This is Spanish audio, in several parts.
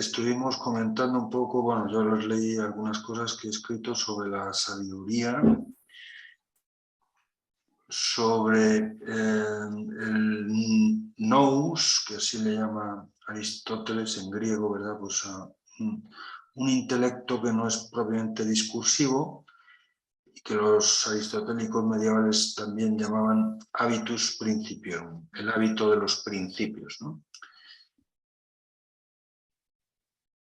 estuvimos comentando un poco, bueno, yo les leí algunas cosas que he escrito sobre la sabiduría, sobre el nous, que así le llama Aristóteles en griego, ¿verdad? Pues un intelecto que no es propiamente discursivo y que los aristotélicos medievales también llamaban habitus principium, el hábito de los principios, ¿no?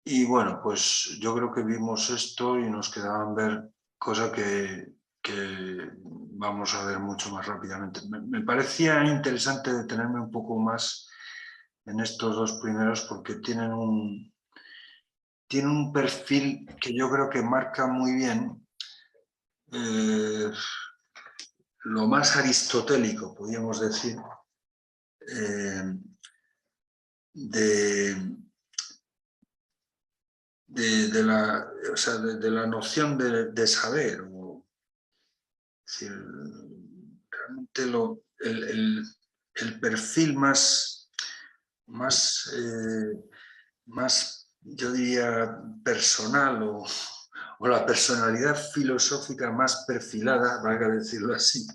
Y bueno, pues yo creo que vimos esto y nos quedaban ver cosas que vamos a ver mucho más rápidamente. Me parecía interesante detenerme un poco más en estos dos primeros porque tienen un perfil que yo creo que marca muy bien lo más aristotélico, podríamos decir, de la noción de saber. Es decir, realmente el perfil más, yo diría, personal o la personalidad filosófica más perfilada, valga decirlo así,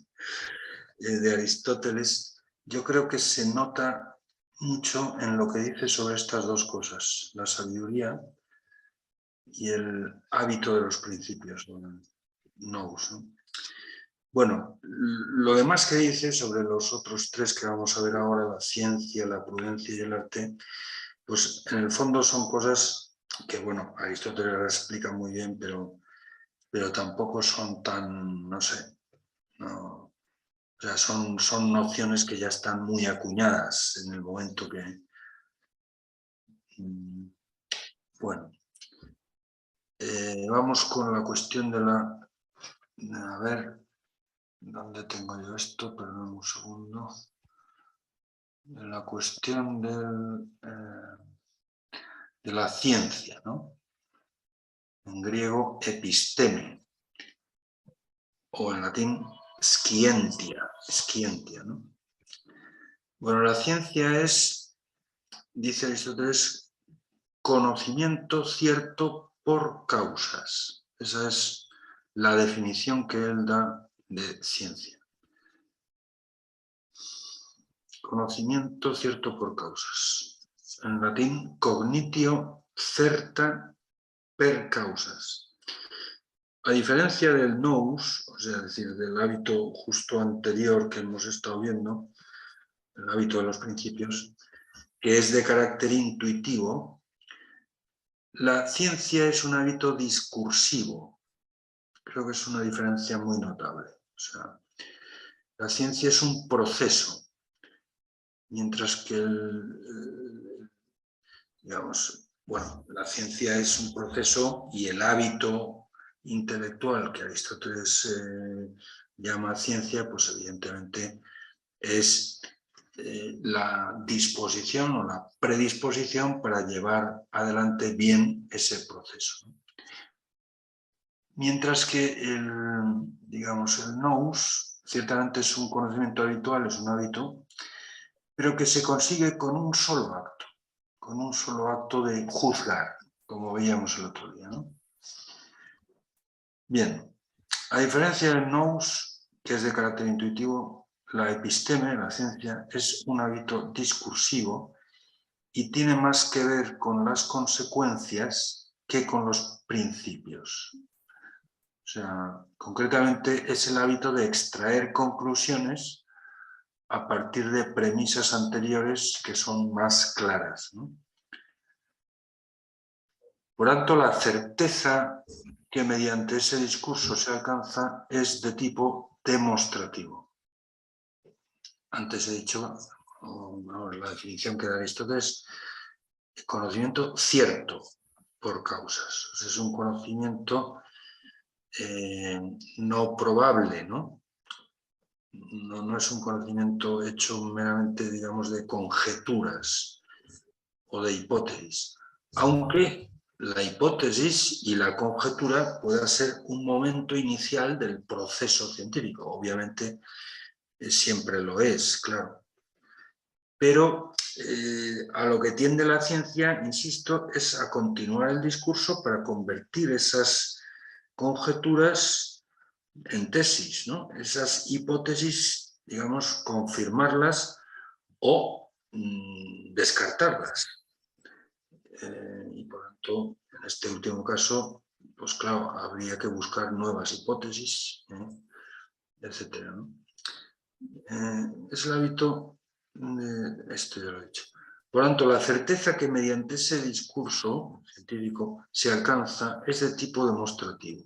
de Aristóteles, yo creo que se nota mucho en lo que dice sobre estas dos cosas, la sabiduría y el hábito de los principios, nous, ¿no? Bueno, lo demás que dice sobre los otros tres que vamos a ver ahora, la ciencia, la prudencia y el arte, pues en el fondo son cosas que, bueno, Aristóteles las explica muy bien, pero tampoco son tan, no sé, no, o sea, son nociones que ya están muy acuñadas en el momento que... Bueno, vamos con la cuestión de la... A ver, ¿dónde tengo yo esto? Perdón un segundo. De la cuestión de la ciencia, ¿no? En griego, episteme, o en latín, scientia, ¿no? Bueno, la ciencia es, dice Aristóteles, conocimiento cierto por causas. Esa es la definición que él da de ciencia. Conocimiento cierto por causas. En latín, cognitio certa per causas. A diferencia del nous, o sea, es decir, del hábito justo anterior que hemos estado viendo, el hábito de los principios, que es de carácter intuitivo, la ciencia es un hábito discursivo. Creo que es una diferencia muy notable. O sea, la ciencia es un proceso, mientras que digamos, bueno, la ciencia es un proceso y el hábito intelectual que Aristóteles llama ciencia, pues evidentemente es la disposición o la predisposición para llevar adelante bien ese proceso. Mientras que digamos, el nous ciertamente es un conocimiento habitual, es un hábito, pero que se consigue con un solo acto de juzgar, como veíamos el otro día, ¿no? Bien, a diferencia del nous, que es de carácter intuitivo, la episteme, la ciencia, es un hábito discursivo y tiene más que ver con las consecuencias que con los principios. O sea, concretamente es el hábito de extraer conclusiones a partir de premisas anteriores que son más claras, ¿no? Por tanto, la certeza que mediante ese discurso se alcanza es de tipo demostrativo. Antes he dicho, la definición que da Aristóteles, conocimiento cierto por causas. O sea, es un conocimiento no probable, ¿no? No es un conocimiento hecho meramente, digamos, de conjeturas o de hipótesis, aunque la hipótesis y la conjetura pueda ser un momento inicial del proceso científico. Obviamente siempre lo es, claro. Pero a lo que tiende la ciencia, insisto, es a continuar el discurso para convertir esas conjeturas en tesis, ¿no? Esas hipótesis, digamos, confirmarlas o descartarlas. Y por tanto, en este último caso, pues claro, habría que buscar nuevas hipótesis, etcétera, ¿no? Es el hábito, esto ya lo he dicho. Por tanto, la certeza que mediante ese discurso científico se alcanza es de tipo demostrativo.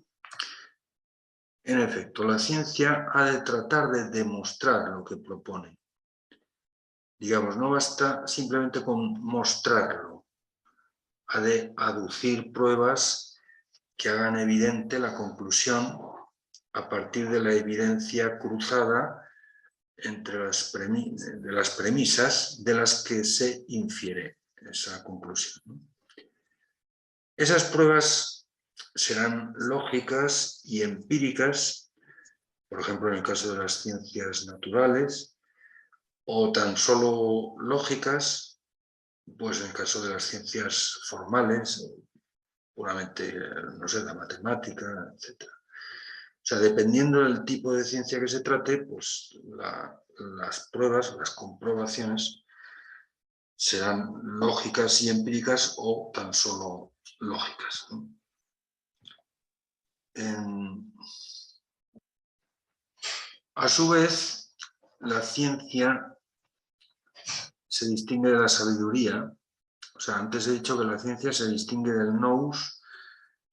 En efecto, la ciencia ha de tratar de demostrar lo que propone. Digamos, no basta simplemente con mostrarlo, ha de aducir pruebas que hagan evidente la conclusión a partir de la evidencia cruzada entre las premisas de las que se infiere esa conclusión, ¿no? Esas pruebas serán lógicas y empíricas, por ejemplo, en el caso de las ciencias naturales, o tan solo lógicas, pues en el caso de las ciencias formales, puramente, no sé, la matemática, etc. O sea, dependiendo del tipo de ciencia que se trate, pues las pruebas, las comprobaciones, serán lógicas y empíricas o tan solo lógicas, ¿no? A su vez, la ciencia se distingue de la sabiduría. O sea, antes he dicho que la ciencia se distingue del nous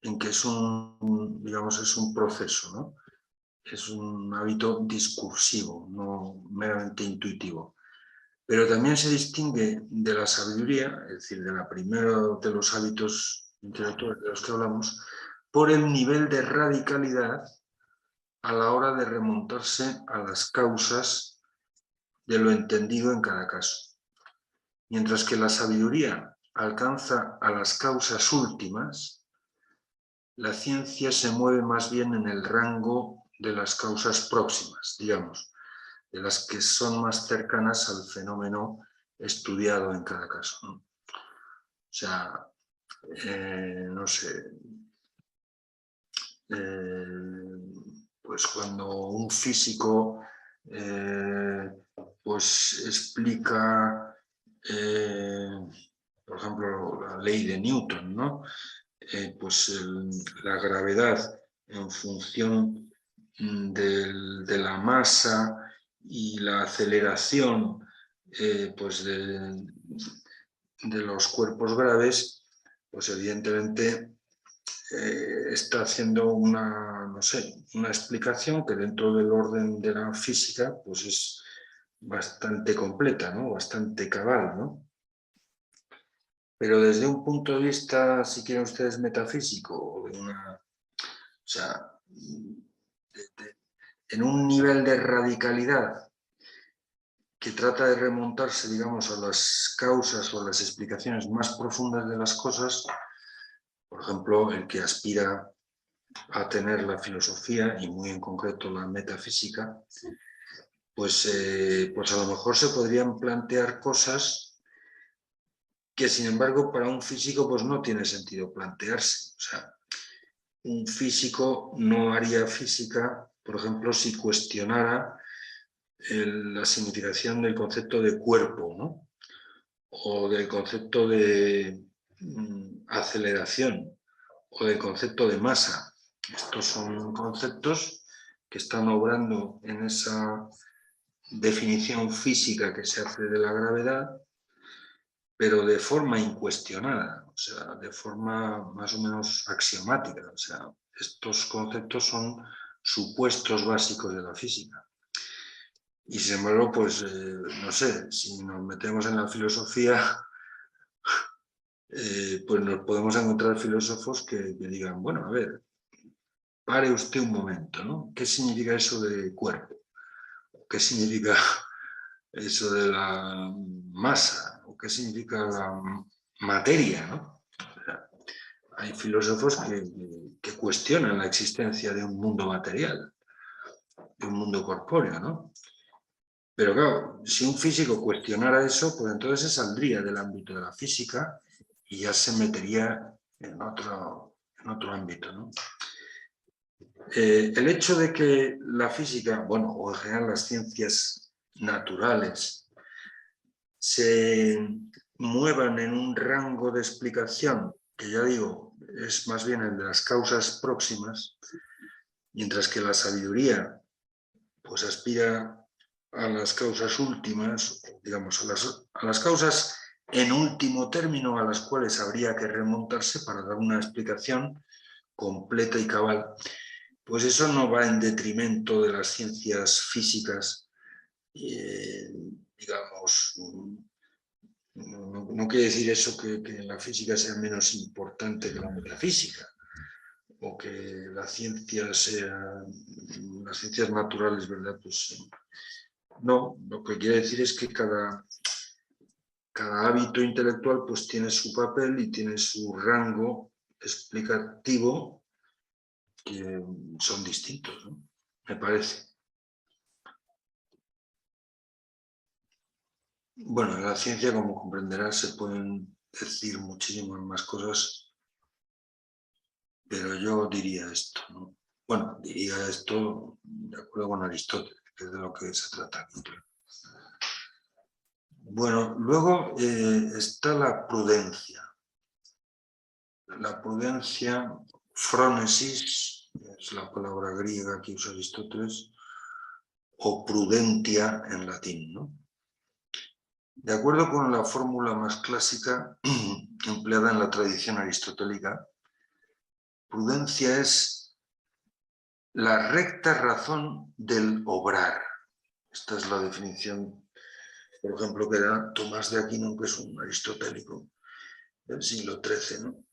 en que es digamos, es un proceso, ¿no? Es un hábito discursivo, no meramente intuitivo. Pero también se distingue de la sabiduría, es decir, de la primera de los hábitos intelectuales de los que hablamos, por el nivel de radicalidad a la hora de remontarse a las causas de lo entendido en cada caso. Mientras que la sabiduría alcanza a las causas últimas, la ciencia se mueve más bien en el rango de las causas próximas, digamos, de las que son más cercanas al fenómeno estudiado en cada caso, ¿no? O sea, no sé, pues cuando un físico pues explica, por ejemplo, la ley de Newton, ¿no? Pues la gravedad en función de la masa y la aceleración pues de los cuerpos graves, pues evidentemente está haciendo una, no sé, una explicación que dentro del orden de la física pues es bastante completa, ¿no? Bastante cabal, ¿no? Pero desde un punto de vista, si quieren ustedes, metafísico, o sea, en un nivel de radicalidad que trata de remontarse, digamos, a las causas o a las explicaciones más profundas de las cosas, por ejemplo, el que aspira a tener la filosofía, y muy en concreto la metafísica, pues a lo mejor se podrían plantear cosas que, sin embargo, para un físico pues no tiene sentido plantearse. O sea, un físico no haría física, por ejemplo, si cuestionara la significación del concepto de cuerpo, ¿no? O del concepto de aceleración, o del concepto de masa. Estos son conceptos que están obrando en esa definición física que se hace de la gravedad, pero de forma incuestionada, o sea, de forma más o menos axiomática. O sea, estos conceptos son supuestos básicos de la física. Y sin embargo, pues, no sé, si nos metemos en la filosofía, pues nos podemos encontrar filósofos que digan, bueno, a ver, pare usted un momento, ¿no? ¿Qué significa eso de cuerpo? ¿Qué significa eso de la masa? ¿O qué significa la materia, ¿no? O sea, hay filósofos que cuestionan la existencia de un mundo material, de un mundo corpóreo, ¿no? Pero claro, si un físico cuestionara eso, pues entonces se saldría del ámbito de la física y ya se metería en otro ámbito, ¿no? El hecho de que la física, bueno, o en general las ciencias naturales, se muevan en un rango de explicación, que ya digo, es más bien el de las causas próximas, mientras que la sabiduría pues aspira a las causas últimas, digamos, a las causas en último término a las cuales habría que remontarse para dar una explicación completa y cabal, pues eso no va en detrimento de las ciencias físicas, digamos, no quiere decir eso que la física sea menos importante que la metafísica, o que las ciencias naturales, ¿verdad? Pues no, lo que quiere decir es que cada hábito intelectual pues tiene su papel y tiene su rango explicativo, que son distintos, ¿no? Me parece. Bueno, en la ciencia, como comprenderás, se pueden decir muchísimas más cosas, pero yo diría esto, ¿no? Bueno, diría esto de acuerdo con Aristóteles, que es de lo que se trata. Bueno, luego está la prudencia. La prudencia, phronesis, es la palabra griega que usa Aristóteles, o prudentia en latín, ¿no? De acuerdo con la fórmula más clásica empleada en la tradición aristotélica, prudencia es la recta razón del obrar. Esta es la definición, por ejemplo, que da Tomás de Aquino, que es un aristotélico del siglo XIII, ¿no?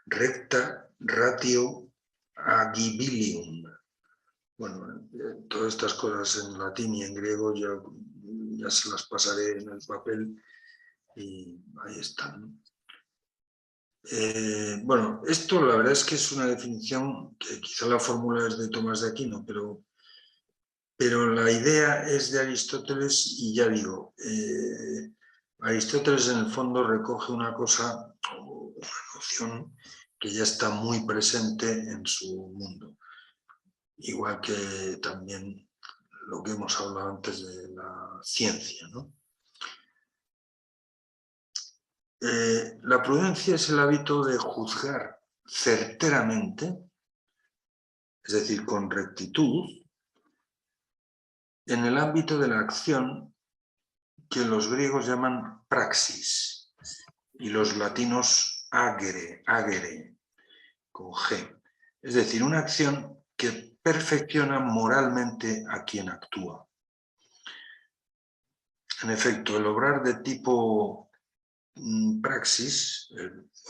Recta ratio agibilium. Bueno, todas estas cosas en latín y en griego ya se las pasaré en el papel y ahí están. Bueno, esto la verdad es que es una definición que quizá la fórmula es de Tomás de Aquino, pero la idea es de Aristóteles y ya digo, Aristóteles en el fondo recoge una cosa, una noción que ya está muy presente en su mundo. Igual que también lo que hemos hablado antes de la ciencia, ¿no? La prudencia es el hábito de juzgar certeramente, es decir, con rectitud, en el ámbito de la acción que los griegos llaman praxis y los latinos agere, con G. Es decir, una acción que perfecciona moralmente a quien actúa. En efecto, el obrar de tipo praxis,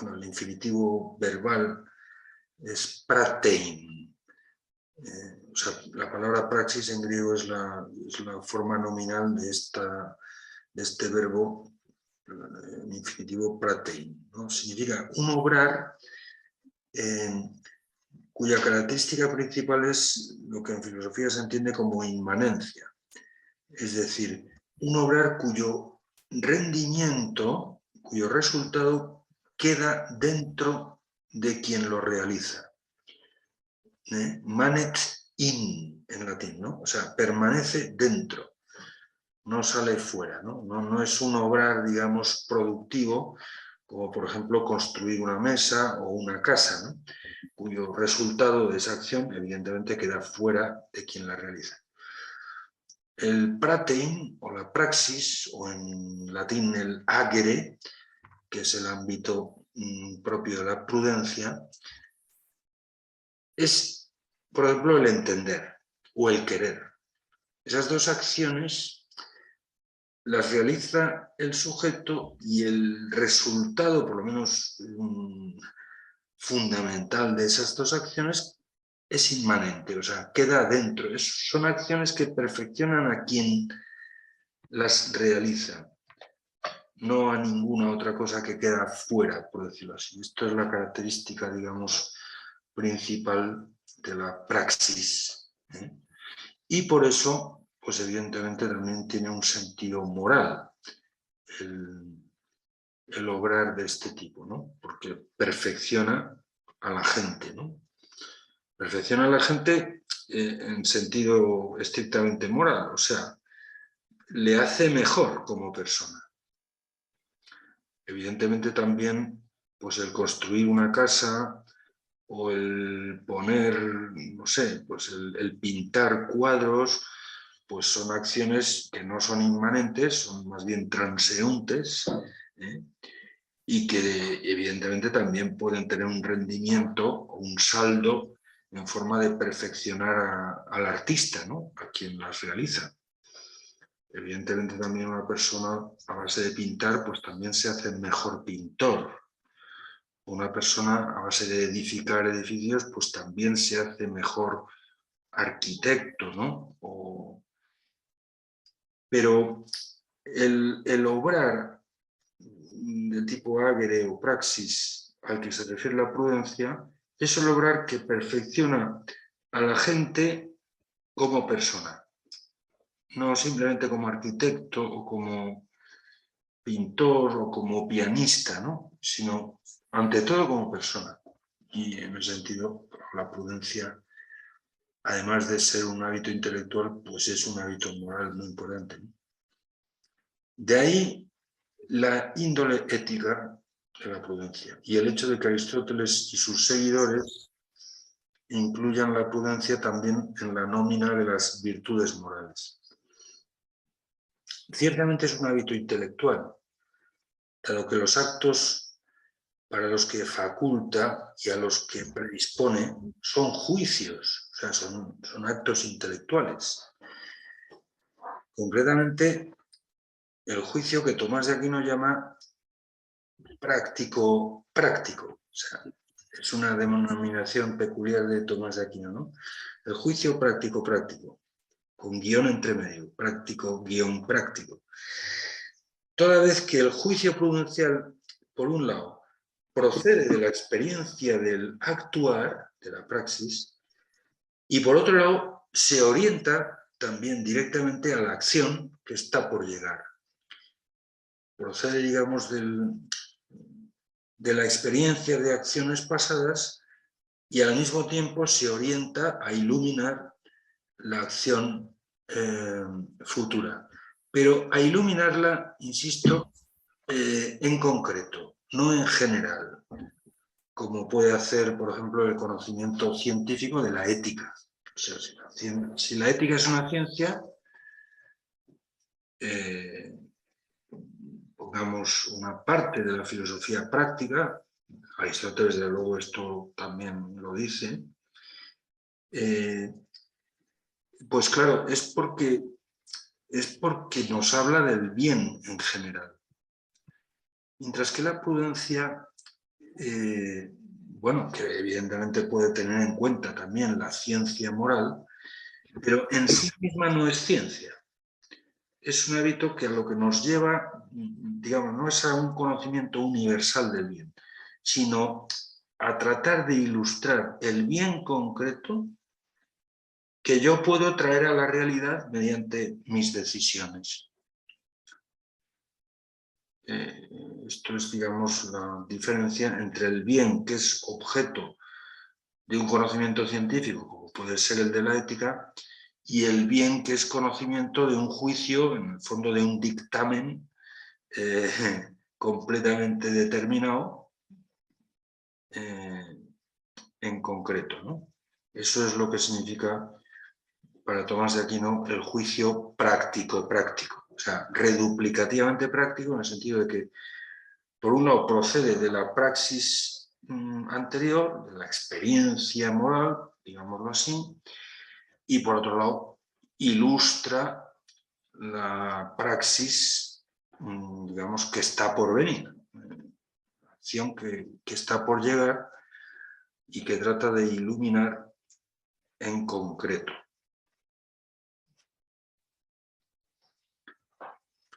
bueno, el infinitivo verbal es pratein. O sea, la palabra praxis en griego es la forma nominal de este verbo, en infinitivo pratein, ¿no? Significa un obrar cuya característica principal es lo que en filosofía se entiende como inmanencia. Es decir, un obrar cuyo rendimiento, cuyo resultado queda dentro de quien lo realiza. Manet in en latín, ¿no? O sea, permanece dentro, no sale fuera, ¿no? No es un obrar, digamos, productivo, como por ejemplo construir una mesa o una casa, ¿no? Cuyo resultado de esa acción evidentemente queda fuera de quien la realiza. El pratein o la praxis, o en latín el agere, que es el ámbito propio de la prudencia, es, por ejemplo, el entender o el querer. Esas dos acciones las realiza el sujeto y el resultado, por lo menos fundamental de esas dos acciones, es inmanente, o sea, queda dentro. Son acciones que perfeccionan a quien las realiza, no a ninguna otra cosa que queda fuera, por decirlo así. Esto es la característica, digamos, principal de la praxis, ¿eh? Y por eso, pues evidentemente también tiene un sentido moral el obrar de este tipo, ¿no? Porque perfecciona a la gente, ¿no? Perfecciona a la gente en sentido estrictamente moral, o sea, le hace mejor como persona. Evidentemente también, pues el construir una casa o el poner, no sé, pues el pintar cuadros, pues son acciones que no son inmanentes, son más bien transeúntes, ¿eh? Y que evidentemente también pueden tener un rendimiento o un saldo en forma de perfeccionar al artista, ¿no? A quien las realiza. Evidentemente también una persona a base de pintar pues también se hace mejor pintor. Una persona a base de edificar edificios pues también se hace mejor arquitecto, ¿no? Pero el obrar de tipo agere o praxis al que se refiere la prudencia es el obrar que perfecciona a la gente como persona, no simplemente como arquitecto o como pintor o como pianista, ¿no? Sino ante todo como persona. Y en ese sentido, la prudencia, además de ser un hábito intelectual, pues es un hábito moral muy importante, ¿no? De ahí la índole ética de la prudencia y el hecho de que Aristóteles y sus seguidores incluyan la prudencia también en la nómina de las virtudes morales. Ciertamente es un hábito intelectual, dado que los actos para los que faculta y a los que predispone son juicios, o sea, son actos intelectuales. Concretamente, el juicio que Tomás de Aquino llama práctico, o sea, es una denominación peculiar de Tomás de Aquino, ¿no? El juicio práctico, con guión entre medio, práctico, guión práctico. Toda vez que el juicio prudencial, por un lado, procede de la experiencia del actuar, de la praxis, y por otro lado, se orienta también directamente a la acción que está por llegar. Procede, digamos, de la experiencia de acciones pasadas y al mismo tiempo se orienta a iluminar la acción futura. Pero a iluminarla, insisto, en concreto, no en general, como puede hacer, por ejemplo, el conocimiento científico de la ética. O sea, si la ética es una ciencia, pongamos una parte de la filosofía práctica, Aristóteles, desde luego, esto también lo dice, pues claro, es porque nos habla del bien en general. Mientras que la prudencia, bueno, que evidentemente puede tener en cuenta también la ciencia moral, pero en sí misma no es ciencia. Es un hábito que a lo que nos lleva, digamos, no es a un conocimiento universal del bien, sino a tratar de ilustrar el bien concreto que yo puedo traer a la realidad mediante mis decisiones. Esto es, digamos, la diferencia entre el bien que es objeto de un conocimiento científico, como puede ser el de la ética, y el bien que es conocimiento de un juicio, en el fondo de un dictamen completamente determinado en concreto, ¿no? Eso es lo que significa para Tomás de Aquino el juicio práctico, o sea, reduplicativamente práctico en el sentido de que, por un lado, procede de la praxis anterior, de la experiencia moral, digámoslo así, y por otro lado, ilustra la praxis, digamos, que está por venir, la acción que está por llegar y que trata de iluminar en concreto.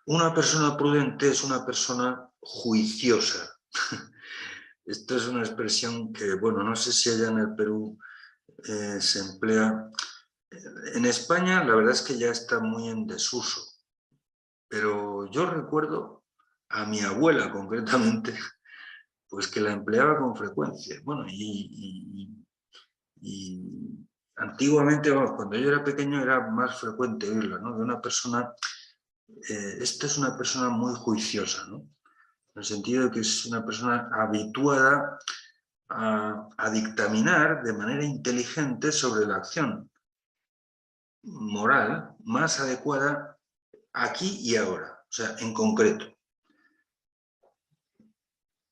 Una persona prudente es una persona juiciosa. Esto es una expresión que, bueno, no sé si allá en el Perú se emplea, En España la verdad es que ya está muy en desuso, pero yo recuerdo a mi abuela concretamente, pues que la empleaba con frecuencia. Bueno, y antiguamente, vamos, cuando yo era pequeño era más frecuente oírla, ¿no? De una persona, esta es una persona muy juiciosa, ¿no? En el sentido de que es una persona habituada a dictaminar de manera inteligente sobre la acción moral más adecuada aquí y ahora, o sea, en concreto,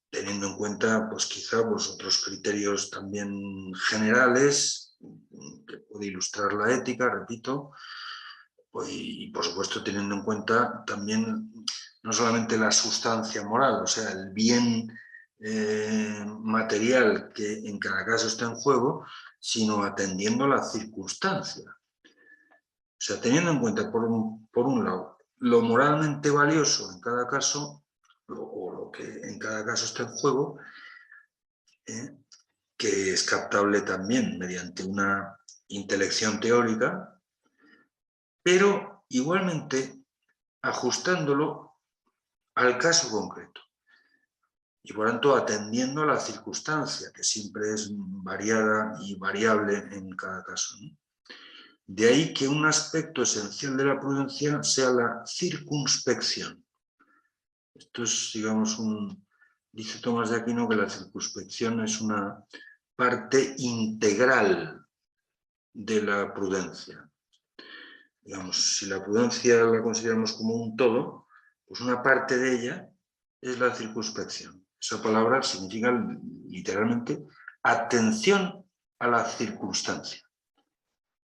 teniendo en cuenta, pues quizá, pues, otros criterios también generales que puede ilustrar la ética, repito, pues, y por supuesto teniendo en cuenta también no solamente la sustancia moral, o sea, el bien material que en cada caso está en juego, sino atendiendo la circunstancia. O sea, teniendo en cuenta, por un lado, lo moralmente valioso en cada caso, o lo que en cada caso está en juego, que es captable también mediante una intelección teórica, pero igualmente ajustándolo al caso concreto y por tanto atendiendo a la circunstancia, que siempre es variada y variable en cada caso, ¿no? De ahí que un aspecto esencial de la prudencia sea la circunspección. Esto es, digamos, dice Tomás de Aquino que la circunspección es una parte integral de la prudencia. Digamos, si la prudencia la consideramos como un todo, pues una parte de ella es la circunspección. Esa palabra significa literalmente atención a la circunstancia,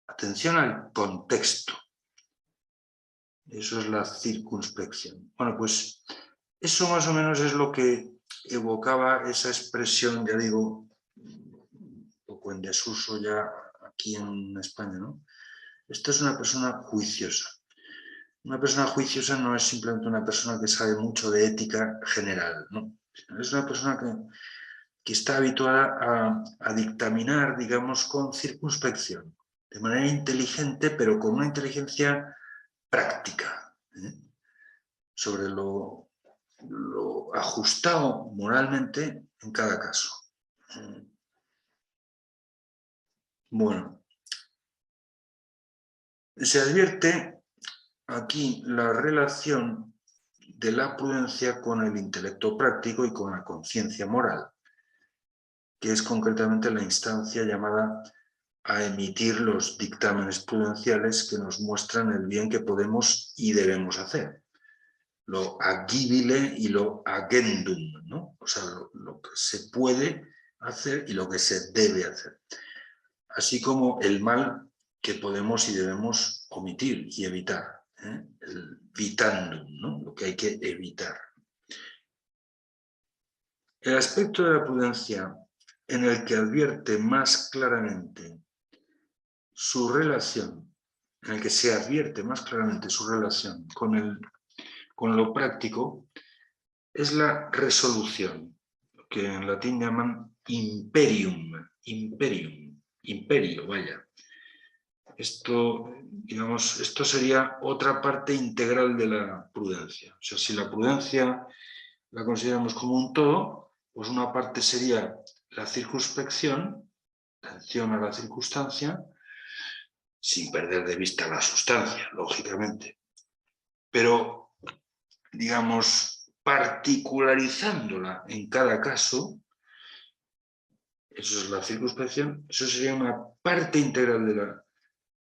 atención al contexto. Eso es la circunspección. Bueno, pues eso más o menos es lo que evocaba esa expresión, ya digo, un poco en desuso ya aquí en España, ¿no? Esta es una persona juiciosa. Una persona juiciosa no es simplemente una persona que sabe mucho de ética general, ¿no? Es una persona que está habituada a dictaminar, digamos, con circunspección, de manera inteligente, pero con una inteligencia práctica, sobre lo ajustado moralmente en cada caso. Bueno, se advierte aquí la relación de la prudencia con el intelecto práctico y con la conciencia moral, que es concretamente la instancia llamada a emitir los dictámenes prudenciales que nos muestran el bien que podemos y debemos hacer. Lo agibile y lo agendum, ¿no? O sea, lo que se puede hacer y lo que se debe hacer. Así como el mal que podemos y debemos omitir y evitar, el vitandum, ¿no? Lo que hay que evitar. El aspecto de la prudencia en el que advierte más claramente su relación, en el que se advierte más claramente su relación con lo práctico, es la resolución, que en latín llaman imperium, imperio, vaya. Esto, digamos, esto sería otra parte integral de la prudencia. O sea, si la prudencia la consideramos como un todo, pues una parte sería la circunspección, atención a la circunstancia, sin perder de vista la sustancia, lógicamente. Pero, digamos, particularizándola en cada caso, eso es la circunspección, eso sería una parte integral de la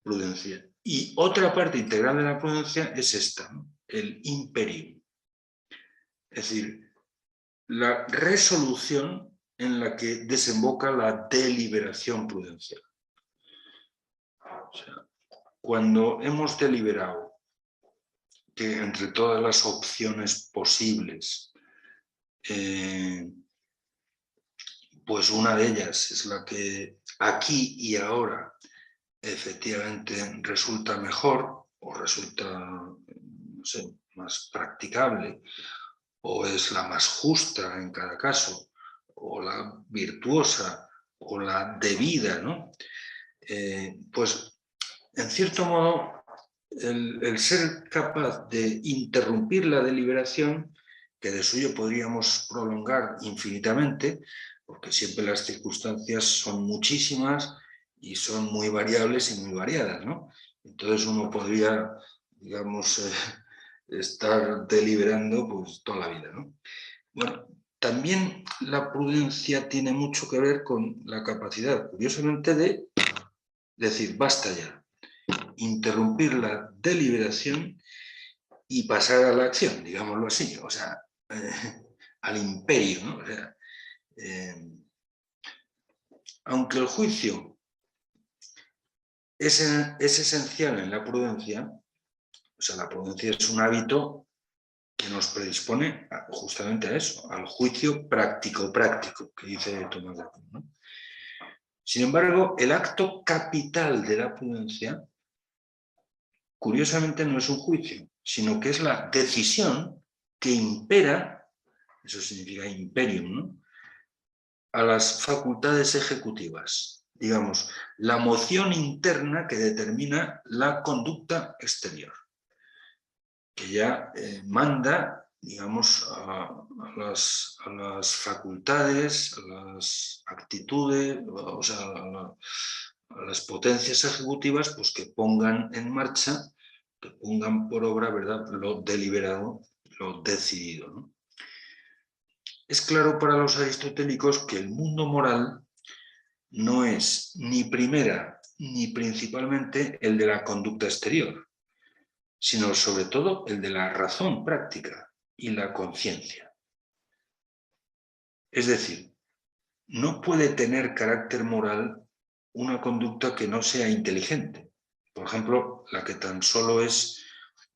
prudencia. Y otra parte integral de la prudencia es esta, ¿no? El imperium. Es decir, la resolución en la que desemboca la deliberación prudencial. O sea, cuando hemos deliberado que entre todas las opciones posibles, pues una de ellas es la que aquí y ahora efectivamente resulta mejor o resulta, no sé, más practicable, o es la más justa en cada caso, o la virtuosa, o la debida, ¿no? Pues en cierto modo, el ser capaz de interrumpir la deliberación, que de suyo podríamos prolongar infinitamente, porque siempre las circunstancias son muchísimas y son muy variables y muy variadas, ¿no? Entonces uno podría, digamos, estar deliberando pues toda la vida, ¿no? Bueno, también la prudencia tiene mucho que ver con la capacidad, curiosamente, de decir, basta ya, interrumpir la deliberación y pasar a la acción, digámoslo así, o sea, al imperio, ¿no? O sea, aunque el juicio es esencial en la prudencia, o sea, la prudencia es un hábito que nos predispone justamente a eso, al juicio práctico, que dice Tomás de Aquino, ¿no? Sin embargo, el acto capital de la prudencia, curiosamente, no es un juicio, sino que es la decisión que impera, eso significa imperium, ¿no?, a las facultades ejecutivas, digamos, la moción interna que determina la conducta exterior, que ya manda, digamos, a las facultades, a las actitudes, o sea, a las potencias ejecutivas, pues que pongan en marcha, que pongan por obra, ¿verdad?, lo deliberado, lo decidido, ¿no? Es claro para los aristotélicos que el mundo moral no es ni primera ni principalmente el de la conducta exterior, sino sobre todo el de la razón práctica y la conciencia. Es decir, no puede tener carácter moral una conducta que no sea inteligente. Por ejemplo, la que tan solo es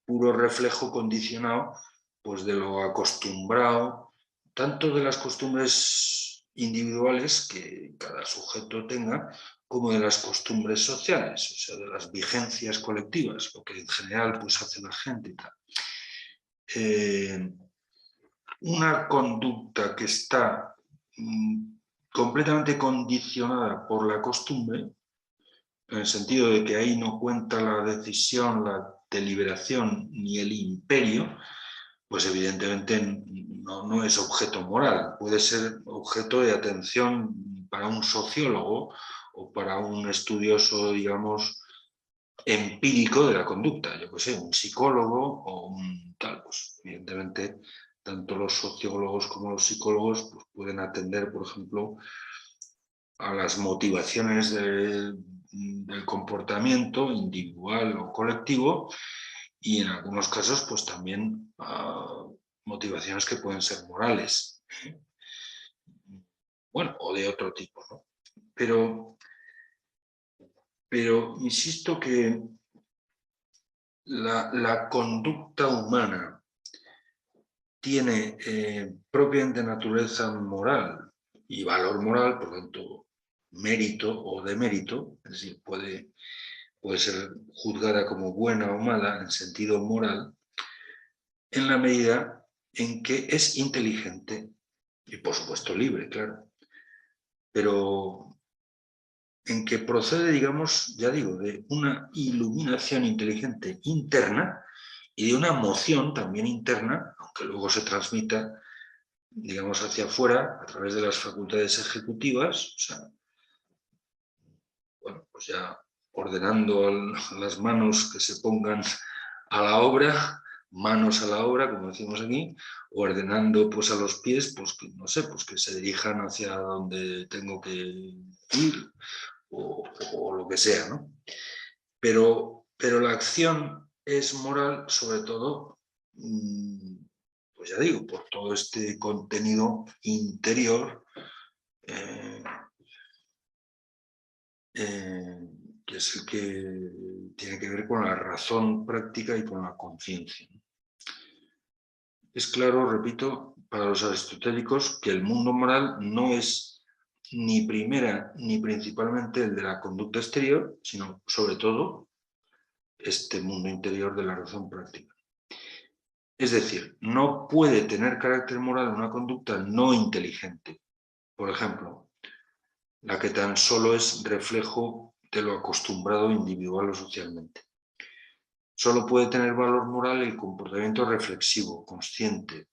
puro reflejo condicionado pues, de lo acostumbrado, tanto de las costumbres individuales que cada sujeto tenga, como de las costumbres sociales, o sea, de las vigencias colectivas, lo que en general pues, hace la gente y tal. Una conducta que está completamente condicionada por la costumbre, en el sentido de que ahí no cuenta la decisión, la deliberación ni el imperio, pues evidentemente no es objeto moral, puede ser objeto de atención para un sociólogo o para un estudioso, digamos, empírico de la conducta, yo qué sé, un psicólogo o un tal, pues evidentemente tanto los sociólogos como los psicólogos pues, pueden atender, por ejemplo, a las motivaciones del comportamiento individual o colectivo y en algunos casos pues también motivaciones que pueden ser morales, bueno, o de otro tipo, ¿no? Pero insisto que la conducta humana tiene propiamente naturaleza moral y valor moral, por lo tanto, mérito o demérito, es decir, puede ser juzgada como buena o mala en sentido moral, en la medida en que es inteligente y, por supuesto, libre, claro, pero en que procede, digamos, ya digo, de una iluminación inteligente interna y de una moción también interna, aunque luego se transmita, digamos, hacia afuera a través de las facultades ejecutivas, o sea, bueno, pues ya ordenando las manos que se pongan a la obra, manos a la obra, como decimos aquí, ordenando pues a los pies, pues que, no sé, pues que se dirijan hacia donde tengo que ir o lo que sea, ¿no? Pero la acción es moral sobre todo, pues ya digo, por todo este contenido interior que es el que tiene que ver con la razón práctica y con la conciencia. Es claro, repito, para los aristotélicos que el mundo moral no es ni primera ni principalmente el de la conducta exterior, sino sobre todo este mundo interior de la razón práctica. Es decir, no puede tener carácter moral una conducta no inteligente. Por ejemplo, la que tan solo es reflejo de lo acostumbrado individual o socialmente. Solo puede tener valor moral el comportamiento reflexivo, consciente,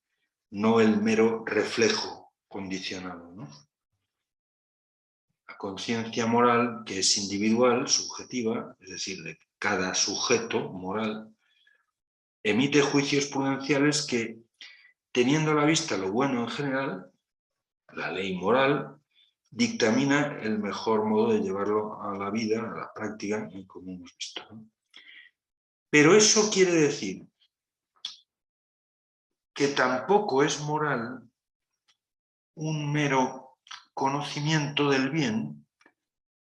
no el mero reflejo condicionado, ¿no? La conciencia moral, que es individual, subjetiva, es decir, de cada sujeto moral, emite juicios prudenciales que, teniendo a la vista lo bueno en general, la ley moral dictamina el mejor modo de llevarlo a la vida, a la práctica, como hemos visto, ¿no? Pero eso quiere decir que tampoco es moral un mero conocimiento del bien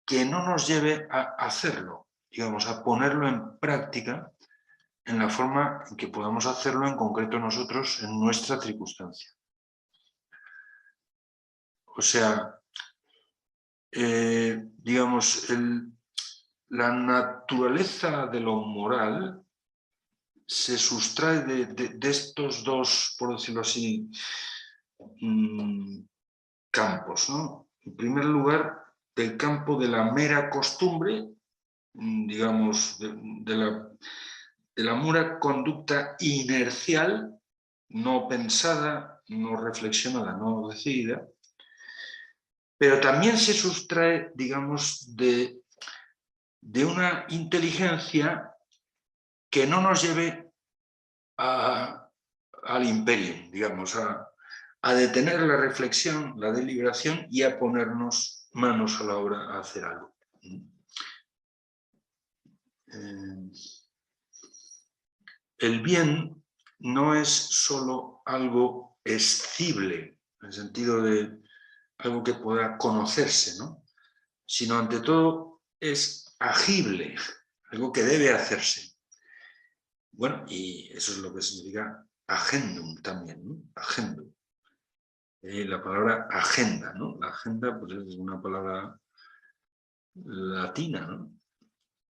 que no nos lleve a hacerlo, digamos, a ponerlo en práctica en la forma en que podamos hacerlo en concreto nosotros en nuestra circunstancia. O sea, digamos, la naturaleza de lo moral se sustrae de estos dos, por decirlo así, campos, ¿no? En primer lugar, del campo de la mera costumbre, digamos, de la mera conducta inercial, no pensada, no reflexionada, no decidida, pero también se sustrae, digamos, de una inteligencia que no nos lleve al imperio, digamos, a detener la reflexión, la deliberación y a ponernos manos a la obra a hacer algo. El bien no es solo algo escible, en el sentido de algo que pueda conocerse, ¿no? Sino ante todo es agible, algo que debe hacerse. Bueno, y eso es lo que significa agendum también, ¿no? Agendum. La palabra agenda, ¿no? La agenda pues es una palabra latina, ¿no?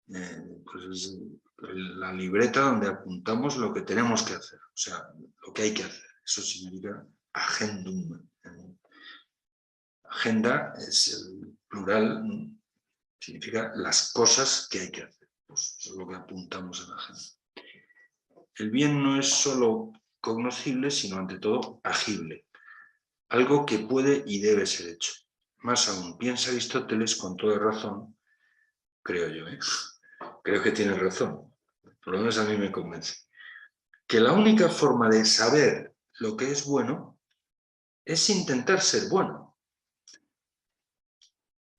Pues es la libreta donde apuntamos lo que tenemos que hacer, o sea, lo que hay que hacer. Eso significa agendum. Agenda es el plural, ¿no? Significa las cosas que hay que hacer. Pues eso es lo que apuntamos en la agenda. El bien no es solo cognoscible, sino ante todo agible. Algo que puede y debe ser hecho. Más aún, piensa Aristóteles con toda razón, creo yo, creo que tiene razón, por lo menos a mí me convence, que la única forma de saber lo que es bueno es intentar ser bueno.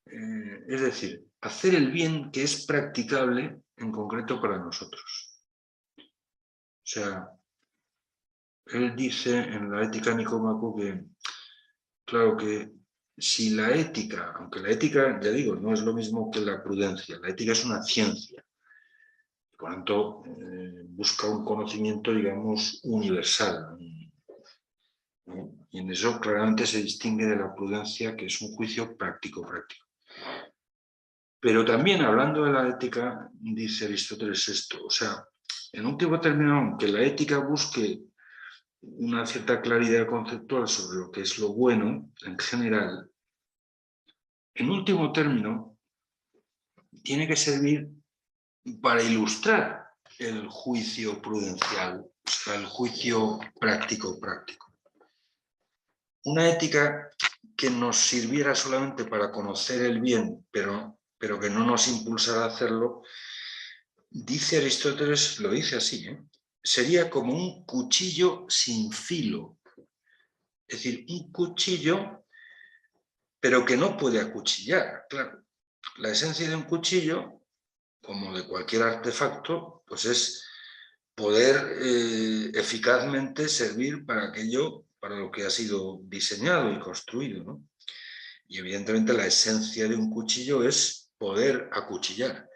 Es decir, hacer el bien que es practicable en concreto para nosotros. O sea, él dice en la Ética Nicómaco que, claro que si la ética, aunque la ética, ya digo, no es lo mismo que la prudencia, la ética es una ciencia, por lo tanto busca un conocimiento, digamos, universal, ¿no? Y en eso claramente se distingue de la prudencia, que es un juicio práctico. Pero también, hablando de la ética, dice Aristóteles esto, o sea, en último término, aunque la ética busque una cierta claridad conceptual sobre lo que es lo bueno en general, en último término, tiene que servir para ilustrar el juicio prudencial, o sea, el juicio práctico. Una ética que nos sirviera solamente para conocer el bien, pero que no nos impulsara a hacerlo, dice Aristóteles, lo dice así, sería como un cuchillo sin filo. Es decir, un cuchillo, pero que no puede acuchillar. Claro, la esencia de un cuchillo, como de cualquier artefacto, pues es poder eficazmente servir para aquello para lo que ha sido diseñado y construido, ¿no? Y evidentemente la esencia de un cuchillo es poder acuchillar.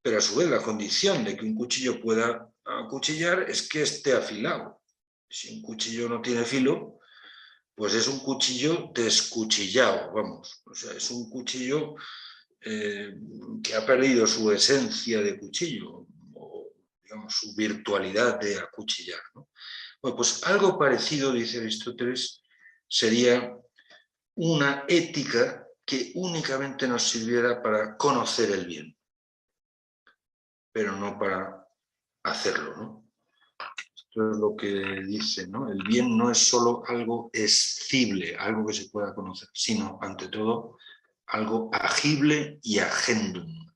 Pero a su vez la condición de que un cuchillo pueda acuchillar es que esté afilado. Si un cuchillo no tiene filo, pues es un cuchillo descuchillado, vamos. O sea, es un cuchillo que ha perdido su esencia de cuchillo, o digamos, su virtualidad de acuchillar, ¿no? Bueno, pues algo parecido, dice Aristóteles, sería una ética que únicamente nos sirviera para conocer el bien, pero no para hacerlo, ¿no? Esto es lo que dice, ¿no? El bien no es solo algo escible, algo que se pueda conocer, sino, ante todo, algo agible y agendum.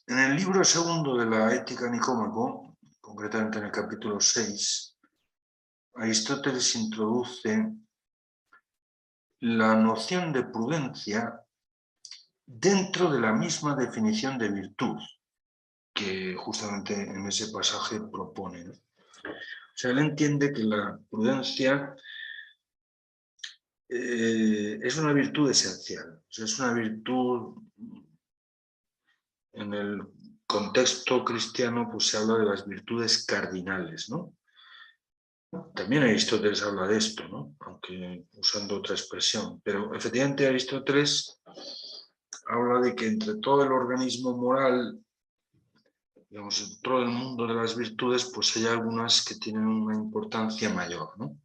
En el libro segundo de la Ética Nicómaco, concretamente en el capítulo 6, Aristóteles introduce la noción de prudencia dentro de la misma definición de virtud que justamente en ese pasaje propone, ¿no? O sea, él entiende que la prudencia es una virtud esencial, o sea, es una virtud. En el contexto cristiano pues se habla de las virtudes cardinales, ¿no? También Aristóteles habla de esto, ¿no? Aunque usando otra expresión, pero efectivamente Aristóteles habla de que entre todo el organismo moral, digamos, en todo el mundo de las virtudes, pues hay algunas que tienen una importancia mayor, ¿no?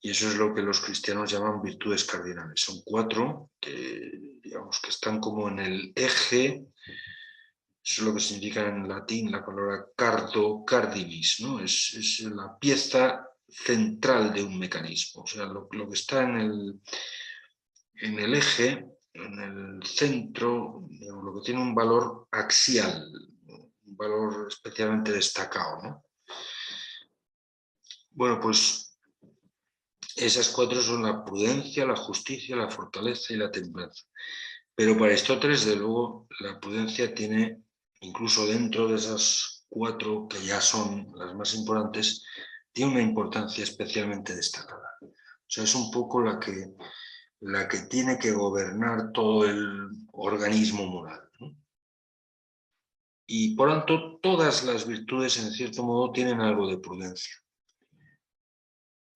Y eso es lo que los cristianos llaman virtudes cardinales. Son 4 que, digamos, que están como en el eje. Eso es lo que significa en latín la palabra cardo cardinis, ¿no? Es la pieza central de un mecanismo. O sea, lo que está en el eje, en el centro, digamos, lo que tiene un valor axial, un valor especialmente destacado, ¿no? Bueno, pues esas 4 son la prudencia, la justicia, la fortaleza y la templanza. Pero para Aristóteles, de luego, la prudencia tiene, incluso dentro de esas 4 que ya son las más importantes, tiene una importancia especialmente destacada. O sea, es un poco la que tiene que gobernar todo el organismo moral, ¿no? Y por tanto, todas las virtudes, en cierto modo, tienen algo de prudencia.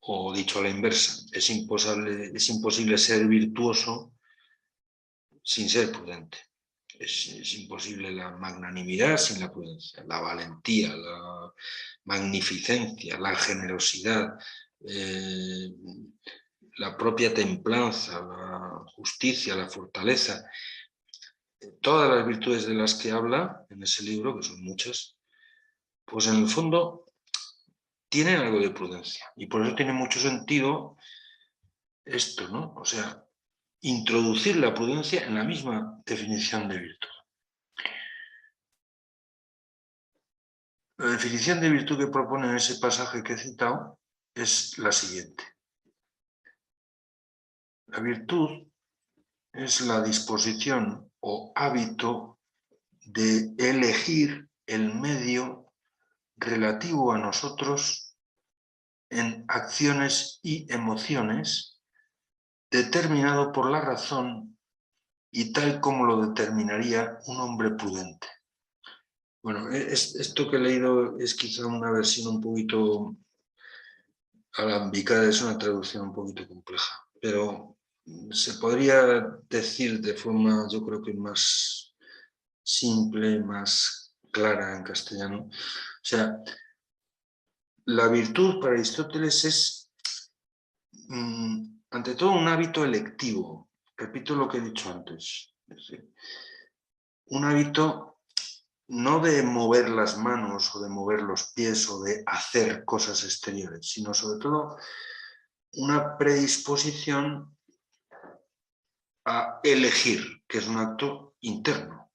O dicho a la inversa, es imposible ser virtuoso sin ser prudente. Es imposible la magnanimidad sin la prudencia, la valentía, la magnificencia, la generosidad, la propia templanza, la justicia, la fortaleza. Todas las virtudes de las que habla en ese libro, que son muchas, pues en el fondo tienen algo de prudencia. Y por eso tiene mucho sentido esto, ¿no? O sea, introducir la prudencia en la misma definición de virtud. La definición de virtud que propone en ese pasaje que he citado es la siguiente. La virtud es la disposición o hábito de elegir el medio relativo a nosotros en acciones y emociones determinado por la razón y tal como lo determinaría un hombre prudente. Bueno, esto que he leído es quizá una versión un poquito alambicada, es una traducción un poquito compleja, pero se podría decir de forma, yo creo que más simple, más clara en castellano. O sea, la virtud para Aristóteles es, ante todo, un hábito electivo. Repito lo que he dicho antes. Es decir, un hábito no de mover las manos o de mover los pies o de hacer cosas exteriores, sino sobre todo una predisposición a elegir, que es un acto interno.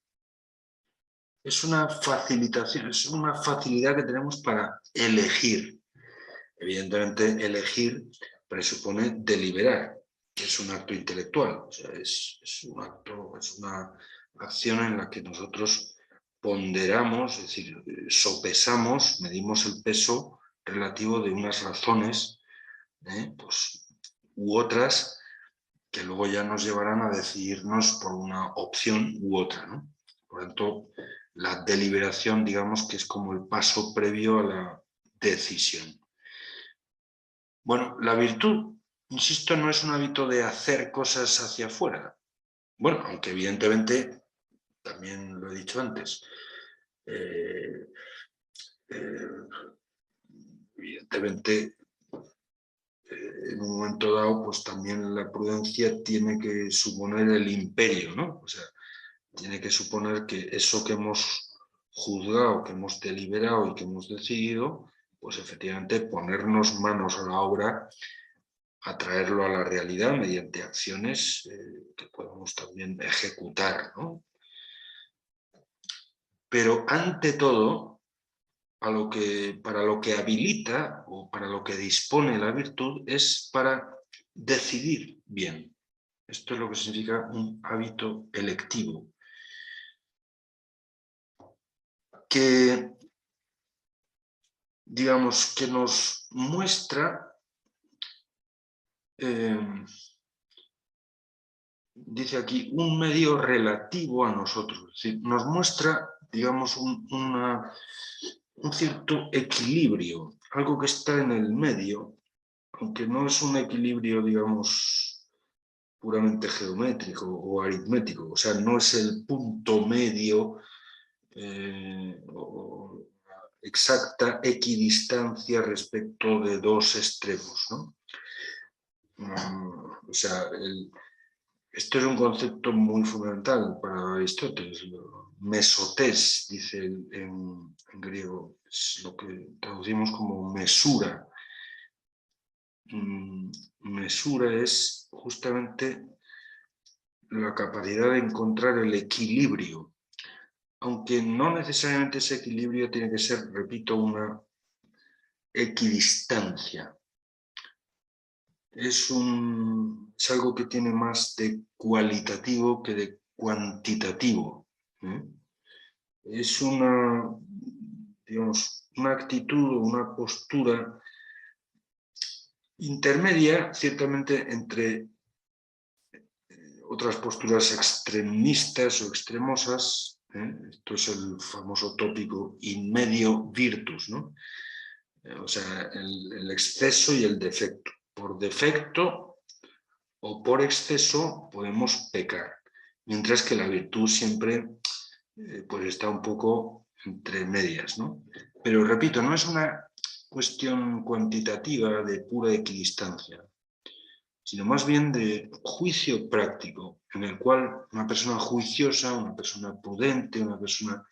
Es una facilitación, es una facilidad que tenemos para elegir. Evidentemente, elegir presupone deliberar, que es un acto intelectual, o sea, es un acto, es una acción en la que nosotros ponderamos, es decir, sopesamos, medimos el peso relativo de unas razones, pues, u otras, que luego ya nos llevarán a decidirnos por una opción u otra, ¿no? Por lo tanto, la deliberación, digamos que es como el paso previo a la decisión. Bueno, la virtud, insisto, no es un hábito de hacer cosas hacia afuera. Bueno, aunque evidentemente, también lo he dicho antes, evidentemente en un momento dado, pues también la prudencia tiene que suponer el imperio, ¿no? O sea, tiene que suponer que eso que hemos juzgado, que hemos deliberado y que hemos decidido, pues efectivamente ponernos manos a la obra, a traerlo a la realidad mediante acciones que podemos también ejecutar, ¿no? Pero ante todo, para lo que habilita o para lo que dispone la virtud es para decidir bien. Esto es lo que significa un hábito electivo. Que, digamos, que nos muestra, dice aquí, un medio relativo a nosotros. Es decir, nos muestra, digamos, un cierto equilibrio, algo que está en el medio, aunque no es un equilibrio, digamos, puramente geométrico o aritmético, o sea, no es el punto medio o exacta equidistancia respecto de dos extremos, ¿no? O sea, esto es un concepto muy fundamental para Aristóteles. Mesotés, dice en griego, es lo que traducimos como mesura. Mesura es justamente la capacidad de encontrar el equilibrio, aunque no necesariamente ese equilibrio tiene que ser, repito, una equidistancia. Es algo que tiene más de cualitativo que de cuantitativo. Es digamos, una actitud o una postura intermedia, ciertamente, entre otras posturas extremistas o extremosas. Esto es el famoso tópico in medio virtus, ¿no? O sea, el exceso y el defecto. Por defecto o por exceso podemos pecar, mientras que la virtud siempre pues está un poco entre medias, ¿no? Pero repito, no es una cuestión cuantitativa de pura equidistancia, sino más bien de juicio práctico, en el cual una persona juiciosa, una persona prudente, una persona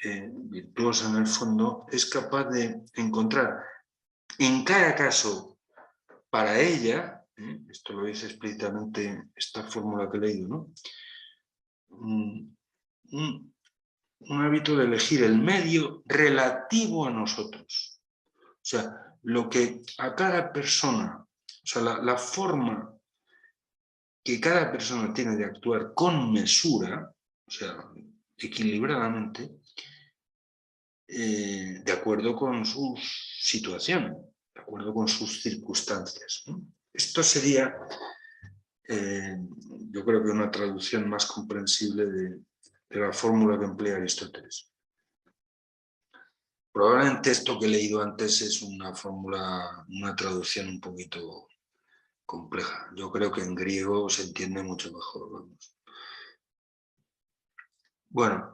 virtuosa en el fondo, es capaz de encontrar en cada caso para ella, esto lo dice explícitamente esta fórmula que he leído, ¿no? Un hábito de elegir el medio relativo a nosotros. O sea, lo que a cada persona, o sea, la forma que cada persona tiene de actuar con mesura, o sea, equilibradamente, de acuerdo con su situación, de acuerdo con sus circunstancias, ¿no? Esto sería, yo creo que una traducción más comprensible de la fórmula que emplea Aristóteles. Probablemente esto que he leído antes es una fórmula, una traducción un poquito compleja. Yo creo que en griego se entiende mucho mejor. Vamos. Bueno,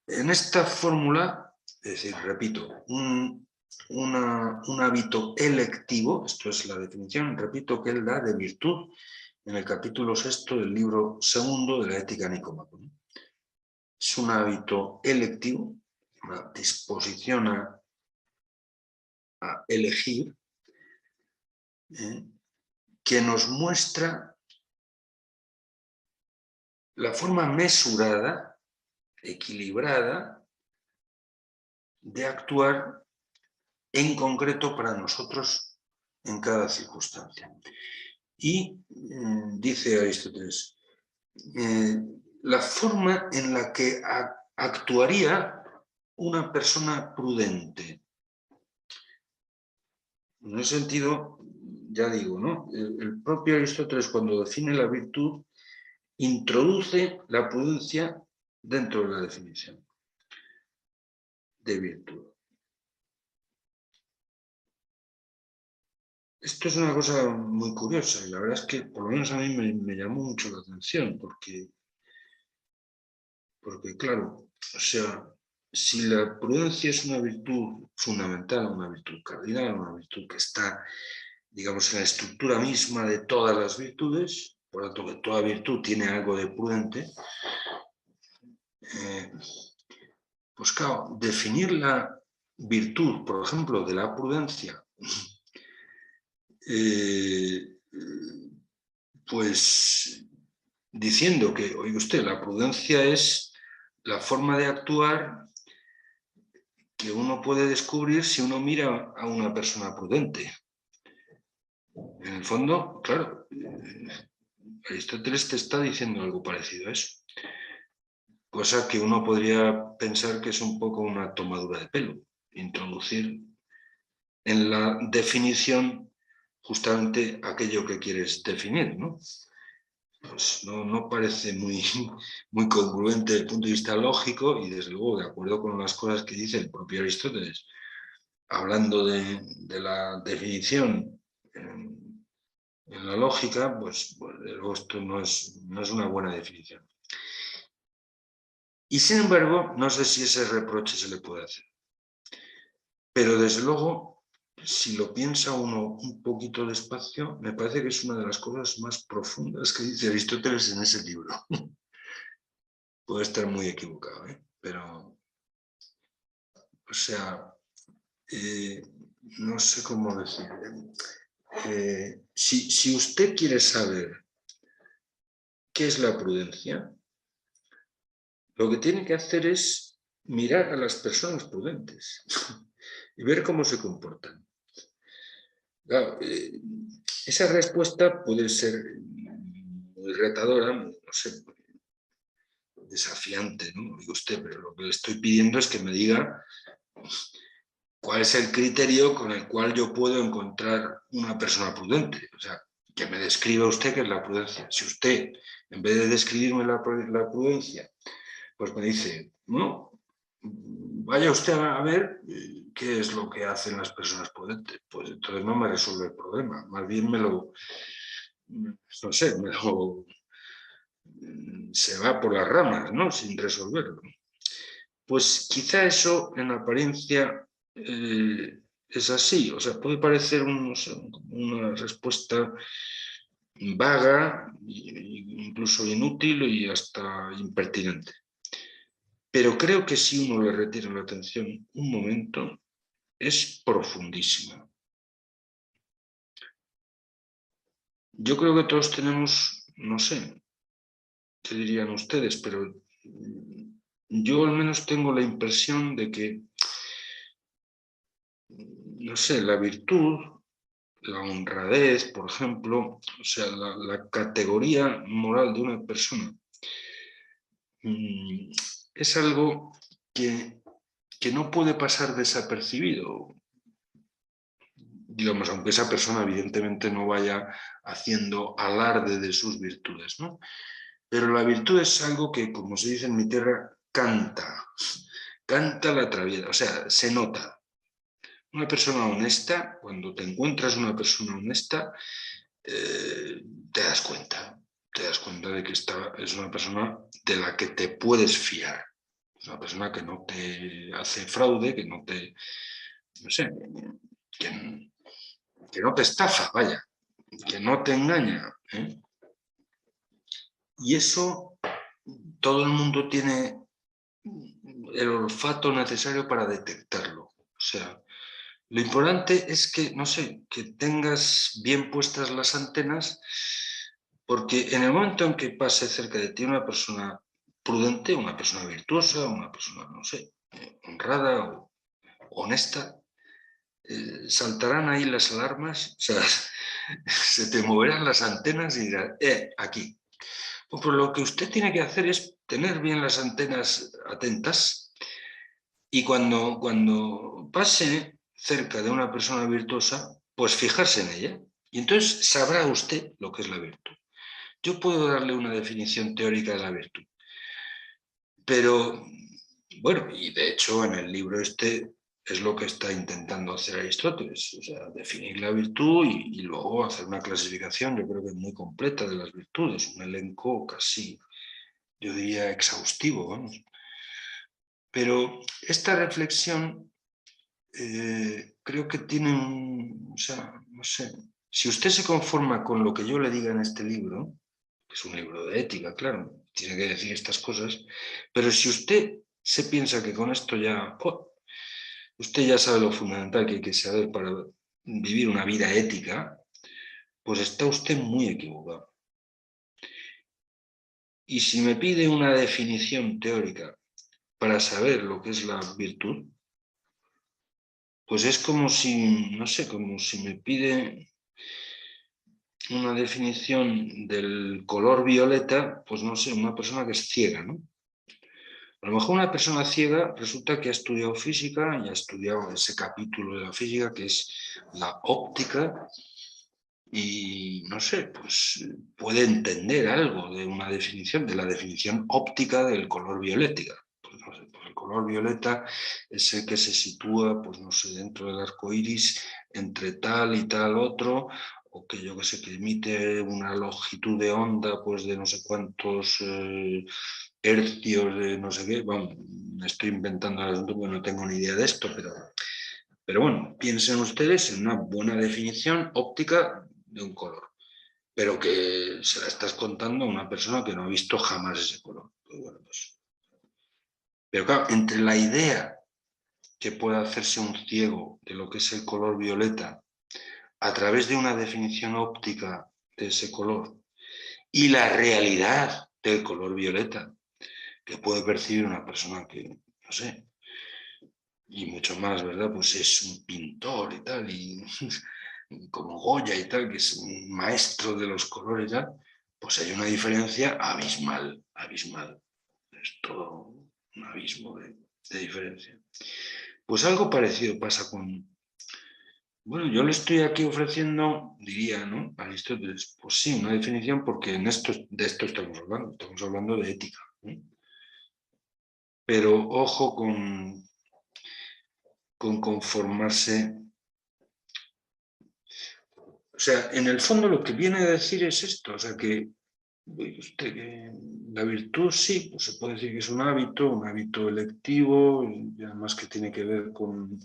en esta fórmula, es decir, repito, un hábito electivo, esto es la definición, repito, que él da de virtud en el capítulo 6 del libro 2 de la Ética Nicómaco. Es un hábito electivo, una disposición a elegir, que nos muestra la forma mesurada, equilibrada, de actuar en concreto para nosotros en cada circunstancia. Y dice Aristóteles, la forma en la que actuaría una persona prudente. En ese sentido, ya digo, ¿no? El propio Aristóteles, cuando define la virtud, introduce la prudencia dentro de la definición de virtud. Esto es una cosa muy curiosa y la verdad es que por lo menos a mí me llamó mucho la atención porque claro, o sea, si la prudencia es una virtud fundamental, una virtud cardinal, una virtud que está digamos, en la estructura misma de todas las virtudes, por lo tanto que toda virtud tiene algo de prudente, pues claro, definir la virtud, por ejemplo, de la prudencia, pues diciendo que, oiga usted, la prudencia es la forma de actuar que uno puede descubrir si uno mira a una persona prudente. En el fondo, claro, Aristóteles te está diciendo algo parecido a eso. Cosa que uno podría pensar que es un poco una tomadura de pelo, introducir en la definición justamente aquello que quieres definir, ¿no? Pues no parece muy congruente desde el punto de vista lógico y desde luego de acuerdo con las cosas que dice el propio Aristóteles, hablando de la definición en la lógica, pues esto no es una buena definición. Y sin embargo, no sé si ese reproche se le puede hacer. Pero desde luego, si lo piensa uno un poquito despacio, me parece que es una de las cosas más profundas que dice Aristóteles en ese libro. Puedo estar muy equivocado, pero, o sea, no sé cómo decir. Si usted quiere saber qué es la prudencia, lo que tiene que hacer es mirar a las personas prudentes y ver cómo se comportan. Claro, esa respuesta puede ser muy retadora, no sé, desafiante, ¿no? Digo usted, pero lo que le estoy pidiendo es que me diga cuál es el criterio con el cual yo puedo encontrar una persona prudente. O sea, que me describa usted qué es la prudencia. Si usted, en vez de describirme la prudencia, pues me dice, no, vaya usted a ver qué es lo que hacen las personas prudentes. Pues entonces no me resuelve el problema. Más bien no sé, se va por las ramas, ¿no? Sin resolverlo. Pues quizá eso en apariencia es así, o sea, puede parecer no sé, una respuesta vaga, incluso inútil y hasta impertinente. Pero creo que si uno le retira la atención un momento, es profundísima. Yo creo que todos tenemos, no sé, qué dirían ustedes, pero yo al menos tengo la impresión de que, no sé, la virtud, la honradez, por ejemplo, o sea, la categoría moral de una persona, es algo que no puede pasar desapercibido, digamos, aunque esa persona evidentemente no vaya haciendo alarde de sus virtudes, ¿no? Pero la virtud es algo que, como se dice en mi tierra, canta la traviata, o sea, se nota. Una persona honesta, cuando te encuentras una persona honesta, te das cuenta de que esta es una persona de la que te puedes fiar. Es una persona que no te hace fraude, que no te, no sé, que no te estafa, vaya, que no te engaña. Y eso todo el mundo tiene el olfato necesario para detectarlo. O sea, lo importante es que, no sé, que tengas bien puestas las antenas, porque en el momento en que pase cerca de ti una persona prudente, una persona virtuosa, una persona, no sé, honrada o honesta, saltarán ahí las alarmas, o sea, se te moverán las antenas y dirás, aquí. Pues lo que usted tiene que hacer es tener bien las antenas atentas y cuando pase cerca de una persona virtuosa, pues fijarse en ella. Y entonces sabrá usted lo que es la virtud. Yo puedo darle una definición teórica de la virtud, pero bueno, y de hecho en el libro este es lo que está intentando hacer Aristóteles, o sea, definir la virtud y luego hacer una clasificación, yo creo que muy completa de las virtudes, un elenco casi, yo diría, exhaustivo, vamos. Pero esta reflexión creo que tiene o sea, no sé, Si usted se conforma con lo que yo le diga en este libro, que es un libro de ética, claro, tiene que decir estas cosas, pero si usted se piensa que con esto ya, usted ya sabe lo fundamental que hay que saber para vivir una vida ética, pues está usted muy equivocado. Y si me pide una definición teórica para saber lo que es la virtud, pues es como si, no sé, como si me pide una definición del color violeta, pues no sé, una persona que es ciega, ¿no? A lo mejor una persona ciega resulta que ha estudiado física y ha estudiado ese capítulo de la física que es la óptica y, no sé, pues puede entender algo de una definición, de la definición óptica del color violeta. Pues no sé, pues el color violeta es el que se sitúa, pues no sé, dentro del arco iris entre tal y tal otro, o que yo que sé, que emite una longitud de onda pues de no sé cuántos hercios de no sé qué. Bueno, me estoy inventando el asunto porque no tengo ni idea de esto, pero bueno, piensen ustedes en una buena definición óptica de un color, pero que se la estás contando a una persona que no ha visto jamás ese color. Pues bueno, pues. Pero claro, entre la idea que puede hacerse un ciego de lo que es el color violeta a través de una definición óptica de ese color y la realidad del color violeta que puede percibir una persona que, no sé, y mucho más, ¿verdad? Pues es un pintor y tal, y como Goya y tal, que es un maestro de los colores y tal, pues hay una diferencia abismal, abismal. Es todo un abismo de diferencia. Pues algo parecido pasa con... Bueno, yo le estoy aquí ofreciendo, diría, ¿no? Aristóteles, pues sí, una definición porque de esto estamos hablando de ética, ¿no? Pero ojo con conformarse. O sea, en el fondo lo que viene a decir es esto, o sea, que la virtud sí, pues se puede decir que es un hábito electivo, y además que tiene que ver con,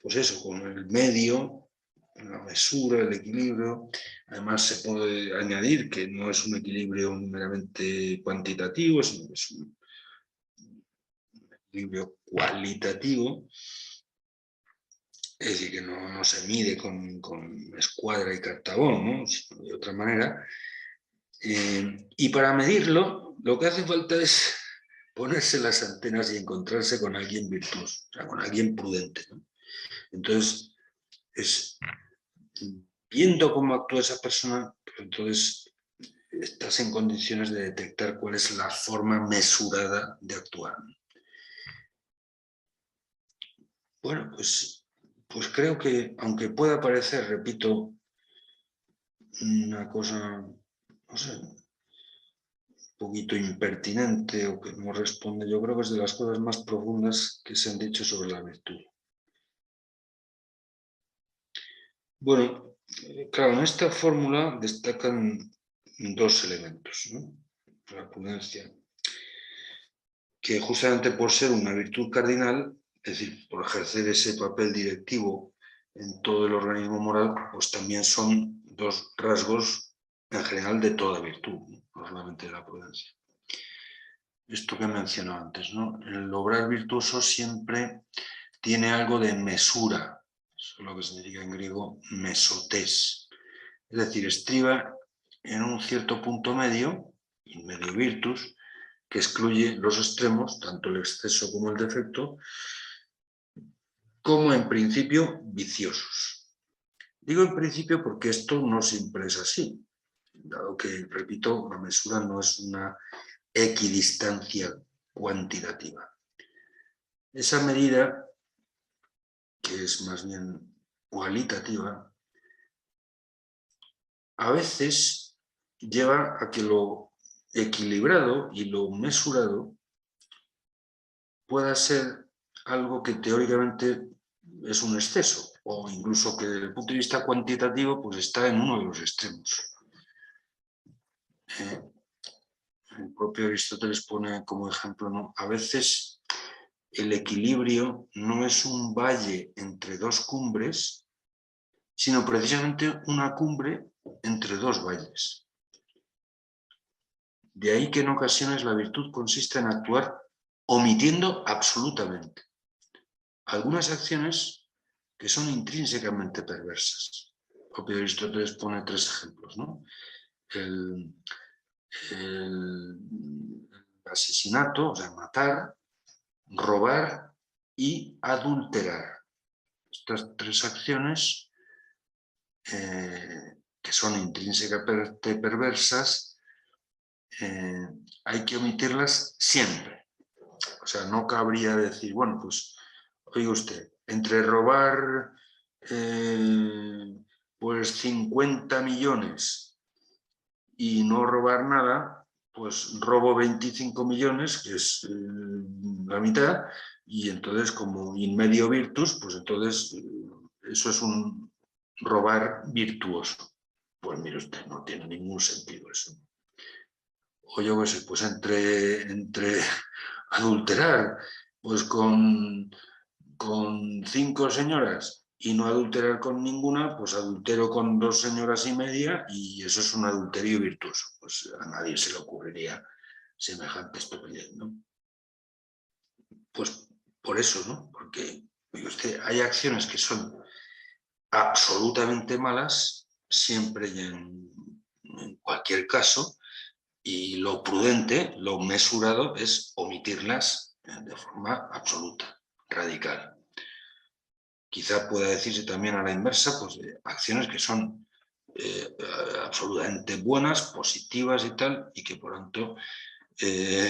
pues eso, con el medio, la mesura, el equilibrio. Además se puede añadir que no es un equilibrio meramente cuantitativo, sino que es un equilibrio cualitativo. Es decir, que no se mide con escuadra y cartabón, ¿no? Sino de otra manera. Y para medirlo, lo que hace falta es ponerse las antenas y encontrarse con alguien virtuoso, o sea, con alguien prudente, ¿no? Entonces, es viendo cómo actúa esa persona, pues entonces estás en condiciones de detectar cuál es la forma mesurada de actuar. Bueno, pues creo que, aunque pueda parecer, repito, una cosa, no sé, un poquito impertinente o que no responde, yo creo que es de las cosas más profundas que se han dicho sobre la virtud. Bueno, claro, en esta fórmula destacan dos elementos, ¿no? La prudencia, que justamente por ser una virtud cardinal, es decir, por ejercer ese papel directivo en todo el organismo moral, pues también son dos rasgos en general de toda virtud, no solamente de la prudencia. Esto que mencioné antes, ¿no? El obrar virtuoso siempre tiene algo de mesura, eso es lo que significa en griego mesotés, es decir, estriba en un cierto punto medio, in medio virtus, que excluye los extremos, tanto el exceso como el defecto, como en principio viciosos. Digo en principio porque esto no siempre es así, dado que, repito, la mesura no es una equidistancia cuantitativa. Esa medida, que es más bien cualitativa, a veces lleva a que lo equilibrado y lo mesurado pueda ser algo que teóricamente es un exceso, o incluso que desde el punto de vista cuantitativo pues está en uno de los extremos. El propio Aristóteles pone como ejemplo, ¿no? A veces el equilibrio no es un valle entre dos cumbres, sino precisamente una cumbre entre dos valles. De ahí que en ocasiones la virtud consiste en actuar omitiendo absolutamente algunas acciones que son intrínsecamente perversas. El propio Aristóteles pone 3 ejemplos, ¿no? El asesinato, o sea, matar, robar y adulterar. Estas 3 acciones que son intrínsecamente perversas, hay que omitirlas siempre. O sea, no cabría decir, bueno, pues, oiga usted, entre robar pues 50 millones y no robar nada, pues robo 25 millones, que es la mitad, y entonces como in medio virtus, pues entonces eso es un robar virtuoso. Pues mire usted, no tiene ningún sentido eso. O yo qué sé, pues entre adulterar pues con 5 señoras y no adulterar con ninguna, pues adultero con 2 señoras y media y eso es un adulterio virtuoso. Pues a nadie se le ocurriría semejante estupidez, ¿no? Pues por eso, ¿no? Porque usted, hay acciones que son absolutamente malas, siempre y en cualquier caso, y lo prudente, lo mesurado, es omitirlas de forma absoluta, radical. Quizá pueda decirse también a la inversa, pues de acciones que son absolutamente buenas, positivas y tal, y que por tanto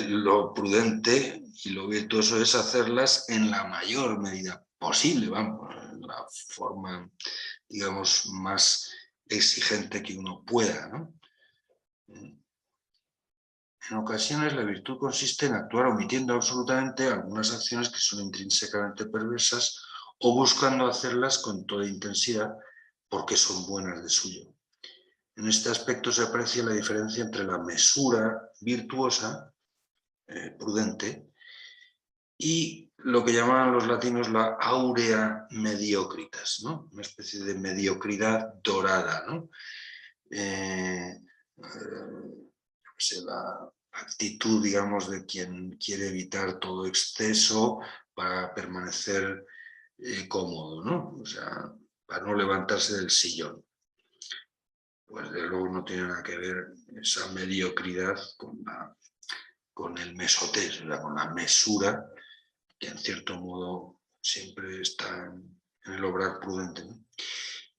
lo prudente y lo virtuoso es hacerlas en la mayor medida posible, vamos, en la forma, digamos, más exigente que uno pueda, ¿no? En ocasiones la virtud consiste en actuar omitiendo absolutamente algunas acciones que son intrínsecamente perversas o buscando hacerlas con toda intensidad porque son buenas de suyo. En este aspecto se aprecia la diferencia entre la mesura virtuosa, prudente, y lo que llamaban los latinos la aurea mediocritas, ¿no? Una especie de mediocridad dorada, ¿no? La actitud, digamos, de quien quiere evitar todo exceso para permanecer cómodo, ¿no? O sea, para no levantarse del sillón. Pues de luego no tiene nada que ver esa mediocridad con el mesotez, o sea, con la mesura, que en cierto modo siempre está en el obrar prudente, ¿no?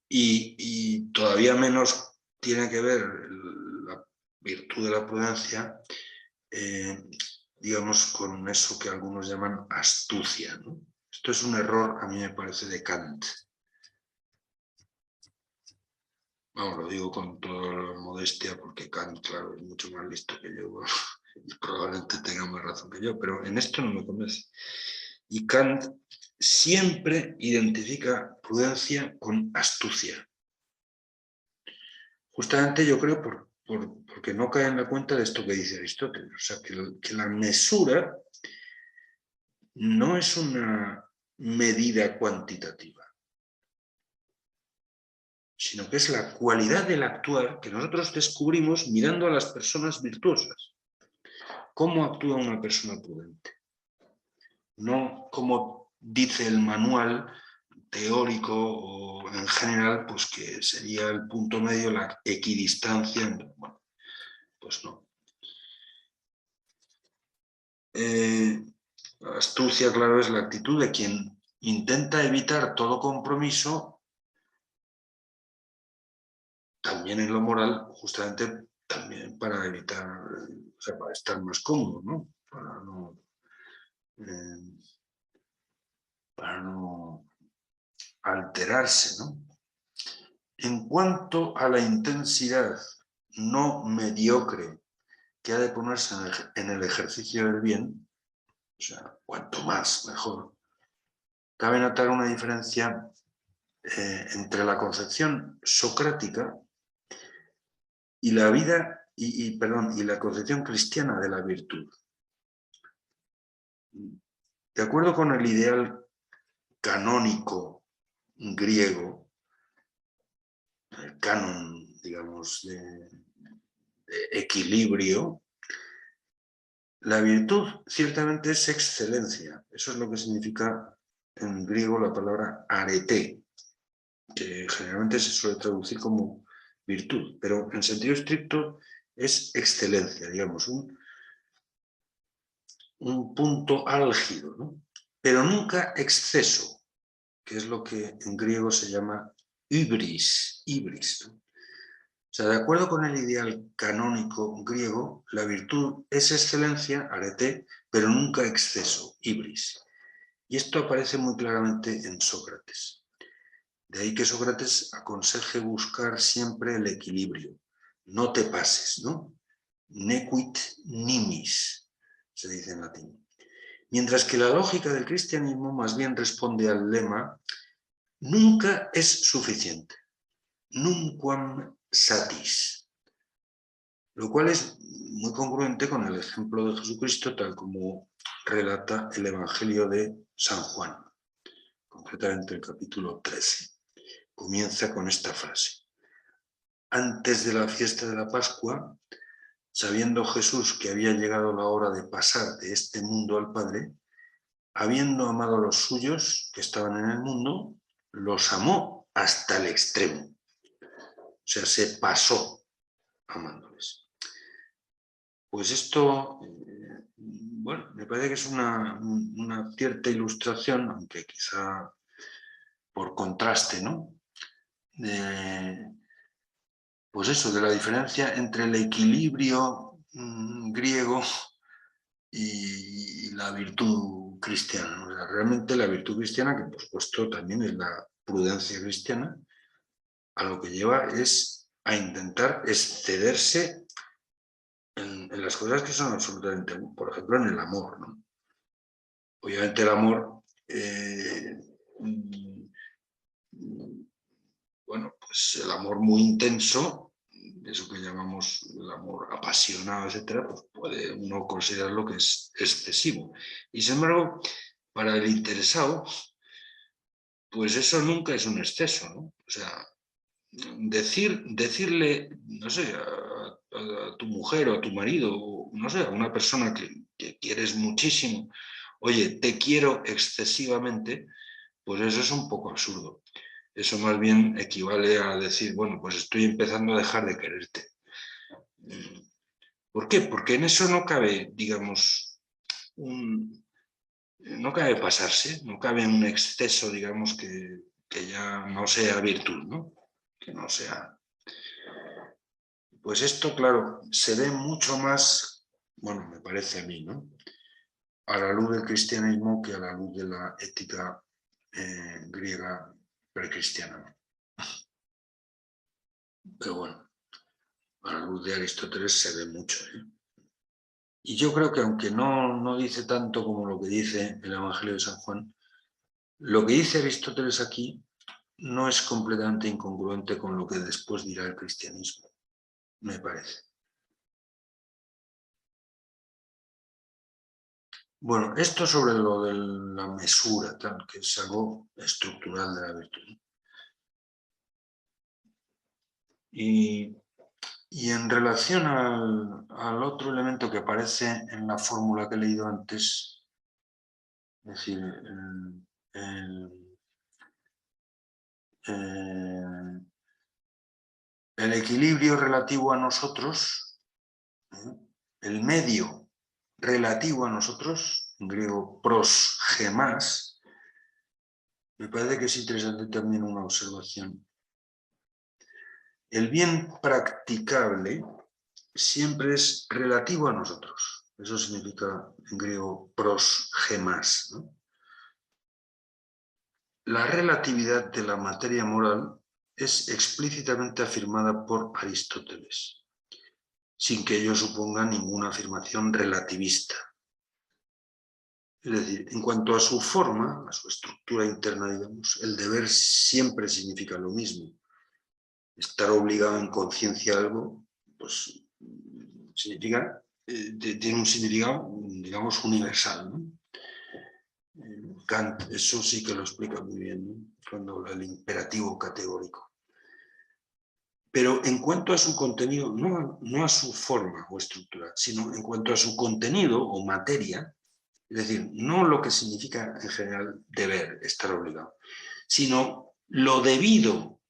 Y todavía menos tiene que ver la virtud de la prudencia, digamos, con eso que algunos llaman astucia, ¿no? Esto es un error, a mí me parece, de Kant. Vamos, lo digo con toda la modestia porque Kant, claro, es mucho más listo que yo, bueno, y probablemente tenga más razón que yo, pero en esto no me convence. Y Kant siempre identifica prudencia con astucia. Justamente yo creo porque no cae en la cuenta de esto que dice Aristóteles, o sea, que la mesura no es una medida cuantitativa, sino que es la cualidad del actuar que nosotros descubrimos mirando a las personas virtuosas. ¿Cómo actúa una persona prudente? No como dice el manual teórico o en general, pues que sería el punto medio, la equidistancia. Bueno, pues no. La astucia, claro, es la actitud de quien intenta evitar todo compromiso, también en lo moral, justamente también para evitar, o sea, para estar más cómodo, ¿no? Para no alterarse, ¿no? En cuanto a la intensidad no mediocre que ha de ponerse en el ejercicio del bien, o sea, cuanto más, mejor, cabe notar una diferencia entre la concepción socrática y la vida, y la concepción cristiana de la virtud. De acuerdo con el ideal canónico griego, canon, digamos, de equilibrio, la virtud ciertamente es excelencia. Eso es lo que significa en griego la palabra arete, que generalmente se suele traducir como virtud, pero en sentido estricto es excelencia, digamos, un punto álgido, ¿no? Pero nunca exceso, que es lo que en griego se llama hybris, ¿no? O sea, de acuerdo con el ideal canónico griego, la virtud es excelencia, arete, pero nunca exceso, hybris. Y esto aparece muy claramente en Sócrates. De ahí que Sócrates aconseje buscar siempre el equilibrio. No te pases, ¿no? Nequit nimis, se dice en latín. Mientras que la lógica del cristianismo más bien responde al lema: nunca es suficiente, nunquam satis. Lo cual es muy congruente con el ejemplo de Jesucristo, tal como relata el Evangelio de San Juan, concretamente el capítulo 13. Comienza con esta frase: antes de la fiesta de la Pascua, sabiendo Jesús que había llegado la hora de pasar de este mundo al Padre, habiendo amado a los suyos que estaban en el mundo, los amó hasta el extremo. O sea, se pasó amándoles. Pues esto, bueno, me parece que es una cierta ilustración, aunque quizá por contraste, ¿no? Pues eso, de la diferencia entre el equilibrio griego y la virtud cristiana. O sea, realmente la virtud cristiana, que por supuesto también es la prudencia cristiana, a lo que lleva es a intentar excederse en las cosas que son absolutamente, por ejemplo, en el amor, ¿no? Obviamente el amor, bueno, pues el amor muy intenso, eso que llamamos el amor apasionado, etcétera, pues puede uno considerarlo que es excesivo. Y sin embargo, para el interesado, pues eso nunca es un exceso, ¿no? O sea, decirle, no sé, a tu mujer o a tu marido, o no sé, a una persona que quieres muchísimo, oye, te quiero excesivamente, pues eso es un poco absurdo. Eso más bien equivale a decir, bueno, pues estoy empezando a dejar de quererte. ¿Por qué? Porque en eso no cabe, digamos, no cabe pasarse, no cabe un exceso, digamos, que ya no sea virtud, ¿no? Que no sea... Pues esto, claro, se ve mucho más, bueno, me parece a mí, ¿no? A la luz del cristianismo que a la luz de la ética griega precristiana. Pero bueno, a la luz de Aristóteles se ve mucho, ¿eh? Y yo creo que aunque no dice tanto como lo que dice el Evangelio de San Juan, lo que dice Aristóteles aquí no es completamente incongruente con lo que después dirá el cristianismo, me parece. Bueno, esto sobre lo de la mesura, tal, que es algo estructural de la virtud. Y en relación al otro elemento que aparece en la fórmula que he leído antes, es decir, el equilibrio relativo a nosotros, el medio relativo a nosotros, en griego pros gemas, me parece que es interesante también una observación. El bien practicable siempre es relativo a nosotros. Eso significa en griego pros gemas, ¿no? La relatividad de la materia moral es explícitamente afirmada por Aristóteles, sin que ello suponga ninguna afirmación relativista. Es decir, en cuanto a su forma, a su estructura interna, digamos, el deber siempre significa lo mismo. Estar obligado en conciencia a algo, pues significa, tiene un significado, digamos, universal, ¿no? Kant eso sí que lo explica muy bien, ¿no? Cuando habla del imperativo categórico. Pero en cuanto a su contenido, no a su forma o estructura, sino en cuanto a su contenido o materia, es decir, no lo que significa en general deber, estar obligado, sino lo debido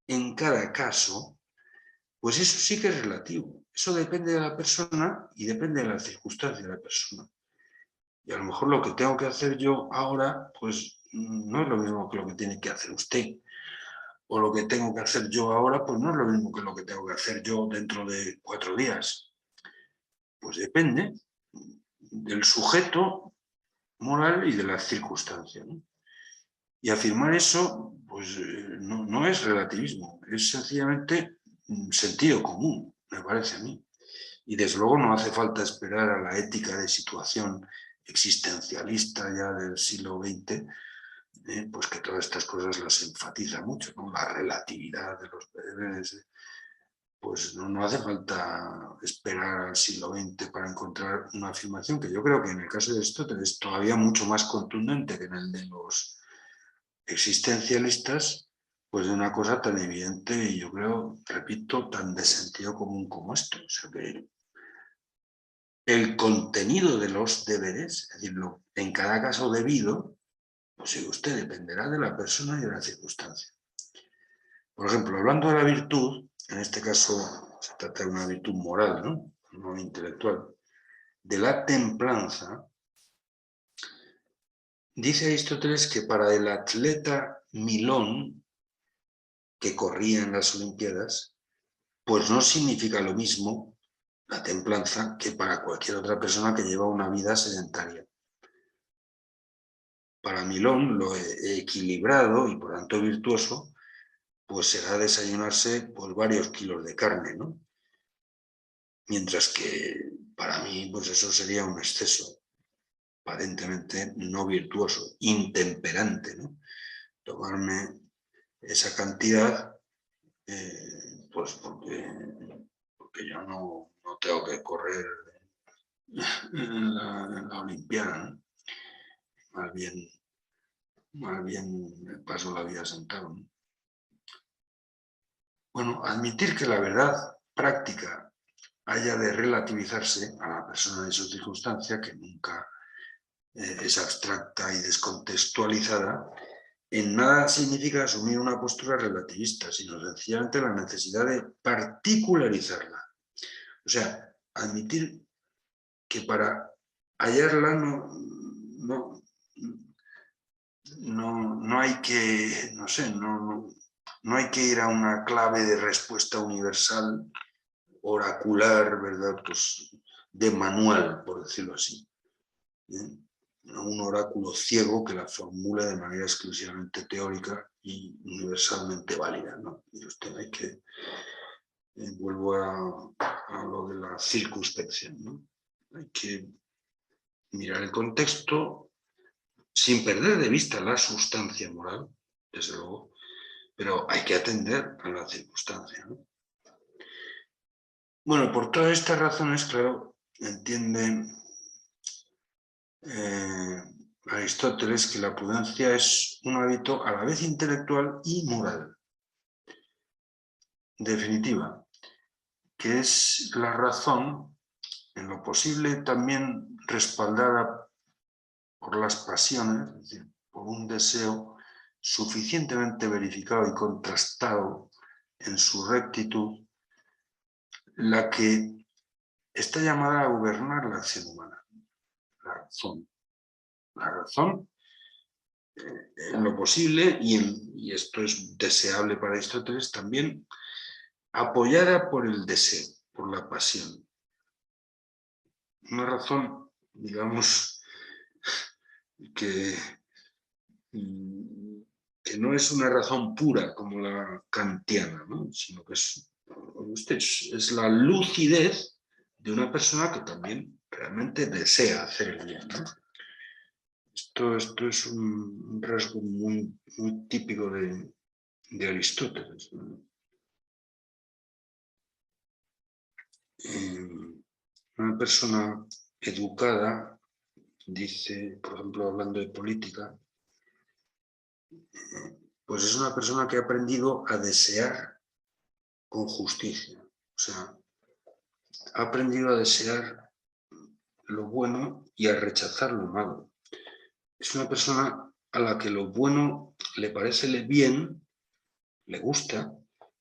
en cada caso, pues eso sí que es relativo. Eso depende de la persona y depende de las circunstancias de la persona. Y a lo mejor lo que tengo que hacer yo ahora, pues no es lo mismo que lo que tiene que hacer usted. O lo que tengo que hacer yo ahora, pues no es lo mismo que lo que tengo que hacer yo dentro de 4 días. Pues depende del sujeto moral y de las circunstancias, ¿no? Y afirmar eso, pues no es relativismo, es sencillamente sentido común, me parece a mí. Y desde luego no hace falta esperar a la ética de situación existencialista ya del siglo XX, pues que todas estas cosas las enfatiza mucho, ¿no? La relatividad de los deberes. Pues no hace falta esperar al siglo XX para encontrar una afirmación que yo creo que en el caso de Aristóteles es todavía mucho más contundente que en el de los existencialistas, pues de una cosa tan evidente y yo creo, repito, tan de sentido común como esto. O sea que el contenido de los deberes, es decir, en cada caso debido, pues si usted dependerá de la persona y de la circunstancia. Por ejemplo, hablando de la virtud, en este caso se trata de una virtud moral, no intelectual, de la templanza, dice Aristóteles que para el atleta Milón, que corría en las Olimpiadas, pues no significa lo mismo la templanza que para cualquier otra persona que lleva una vida sedentaria. Para Milón, lo equilibrado y por tanto virtuoso, pues será desayunarse pues, varios kilos de carne, ¿no? Mientras que para mí, pues eso sería un exceso, aparentemente no virtuoso, intemperante, ¿no? Tomarme esa cantidad, pues porque yo no tengo que correr en la Olimpiada, ¿no? Más bien me paso la vida sentado, ¿no? Bueno, admitir que la verdad práctica haya de relativizarse a la persona y su circunstancia, que nunca es abstracta y descontextualizada, en nada significa asumir una postura relativista, sino sencillamente la necesidad de particularizarla. O sea, admitir que para hallarla no hay que, no sé, no hay que ir a una clave de respuesta universal, oracular, ¿verdad? Pues de manual, por decirlo así. Un oráculo ciego que la formule de manera exclusivamente teórica y universalmente válida, ¿no? Y usted hay que, vuelvo a lo de la circunspección, ¿no? Hay que mirar el contexto sin perder de vista la sustancia moral, desde luego, pero hay que atender a la circunstancia, ¿no? Bueno, por todas estas razones, claro, entiende Aristóteles que la prudencia es un hábito a la vez intelectual y moral. Definitiva, que es la razón, en lo posible también respaldada por las pasiones, es decir, por un deseo suficientemente verificado y contrastado en su rectitud, la que está llamada a gobernar la acción humana, la razón. La razón, en lo posible, y esto es deseable para Aristóteles, también apoyada por el deseo, por la pasión. Una razón, digamos, que no es una razón pura como la kantiana, ¿no? Sino que es la lucidez de una persona que también realmente desea hacer el bien, ¿no? Esto es un rasgo muy típico de Aristóteles, ¿no? Una persona educada, dice, por ejemplo, hablando de política, pues es una persona que ha aprendido a desear con justicia. O sea, ha aprendido a desear lo bueno y a rechazar lo malo. Es una persona a la que lo bueno le parece bien, le gusta,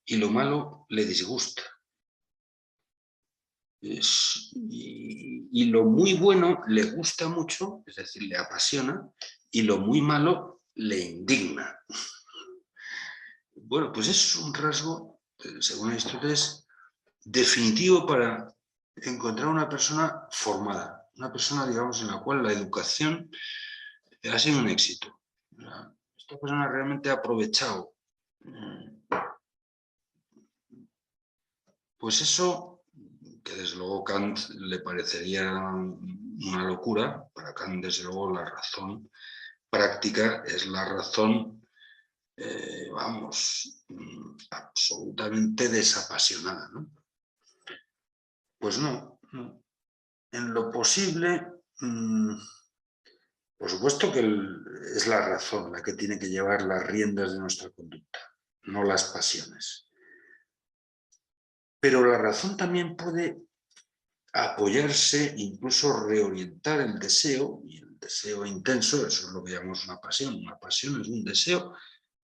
y lo malo le disgusta. Y lo muy bueno le gusta mucho, es decir, le apasiona, y lo muy malo le indigna. Bueno, pues es un rasgo, según Aristóteles, definitivo para encontrar una persona formada, una persona, digamos, en la cual la educación ha sido un éxito. Esta persona realmente ha aprovechado. Pues eso, que desde luego Kant le parecería una locura, para Kant desde luego la razón práctica es la razón, absolutamente desapasionada, ¿no? Pues no. En lo posible, por supuesto que es la razón la que tiene que llevar las riendas de nuestra conducta, no las pasiones. Pero la razón también puede apoyarse, incluso reorientar el deseo, y el deseo intenso, eso es lo que llamamos una pasión. Una pasión es un deseo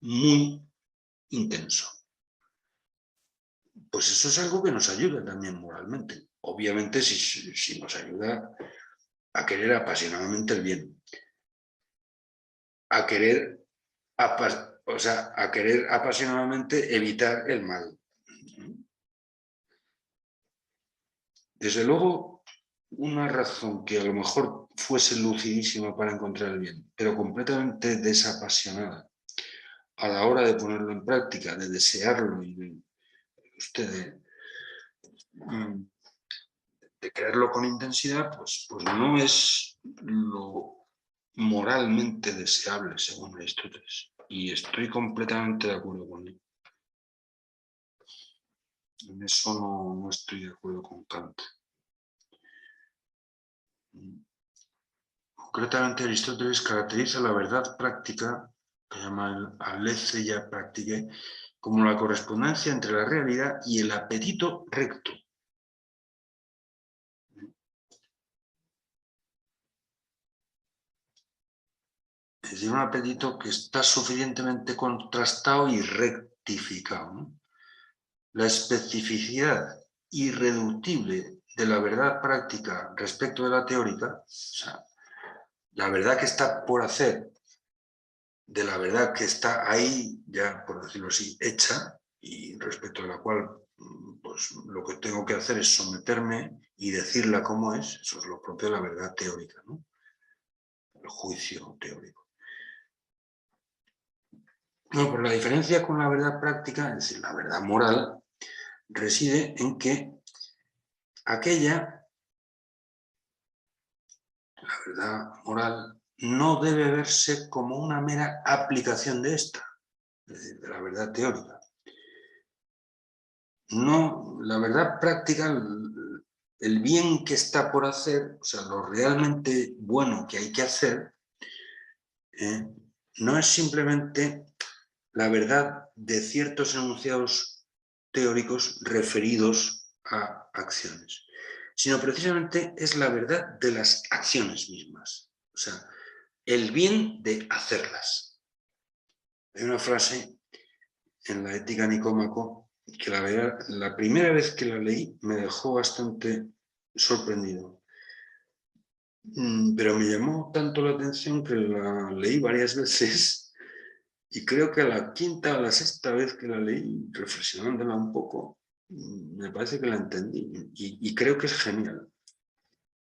muy intenso. Pues eso es algo que nos ayuda también moralmente. Obviamente si nos ayuda a querer apasionadamente el bien, a querer apasionadamente evitar el mal. Desde luego, una razón que a lo mejor fuese lucidísima para encontrar el bien, pero completamente desapasionada a la hora de ponerlo en práctica, de desearlo y de quererlo con intensidad, pues no es lo moralmente deseable, según Aristóteles. Y estoy completamente de acuerdo con él. En eso no estoy de acuerdo con Kant. Concretamente, Aristóteles caracteriza la verdad práctica, que llama el aletheia practicae, como la correspondencia entre la realidad y el apetito recto. Es decir, un apetito que está suficientemente contrastado y rectificado, ¿no? La especificidad irreductible de la verdad práctica respecto de la teórica, o sea, la verdad que está por hacer, de la verdad que está ahí, ya por decirlo así, hecha, y respecto a la cual pues, lo que tengo que hacer es someterme y decirla como es, eso es lo propio de la verdad teórica, ¿no? El juicio teórico. No, pero la diferencia con la verdad práctica, es decir, la verdad moral, reside en que aquella, la verdad moral, no debe verse como una mera aplicación de esta, es decir, de la verdad teórica. No, la verdad práctica, el bien que está por hacer, o sea, lo realmente bueno que hay que hacer, no es simplemente la verdad de ciertos enunciados teóricos referidos a acciones, sino precisamente es la verdad de las acciones mismas, o sea, el bien de hacerlas. Hay una frase en la Ética Nicómaco que la primera vez que la leí me dejó bastante sorprendido, pero me llamó tanto la atención que la leí varias veces y creo que a la quinta o la sexta vez que la leí, reflexionándola un poco, me parece que la entendí y creo que es genial.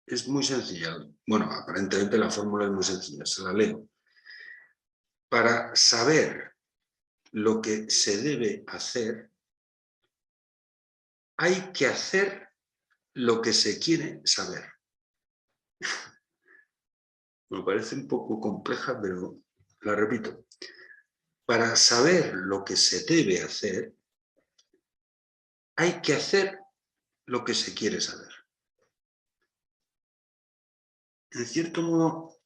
Es muy sencilla. Bueno, aparentemente la fórmula es muy sencilla, se la leo. Para saber lo que se debe hacer, hay que hacer lo que se quiere saber. Me parece un poco compleja, pero la repito. Para saber lo que se debe hacer, hay que hacer lo que se quiere saber. En cierto modo,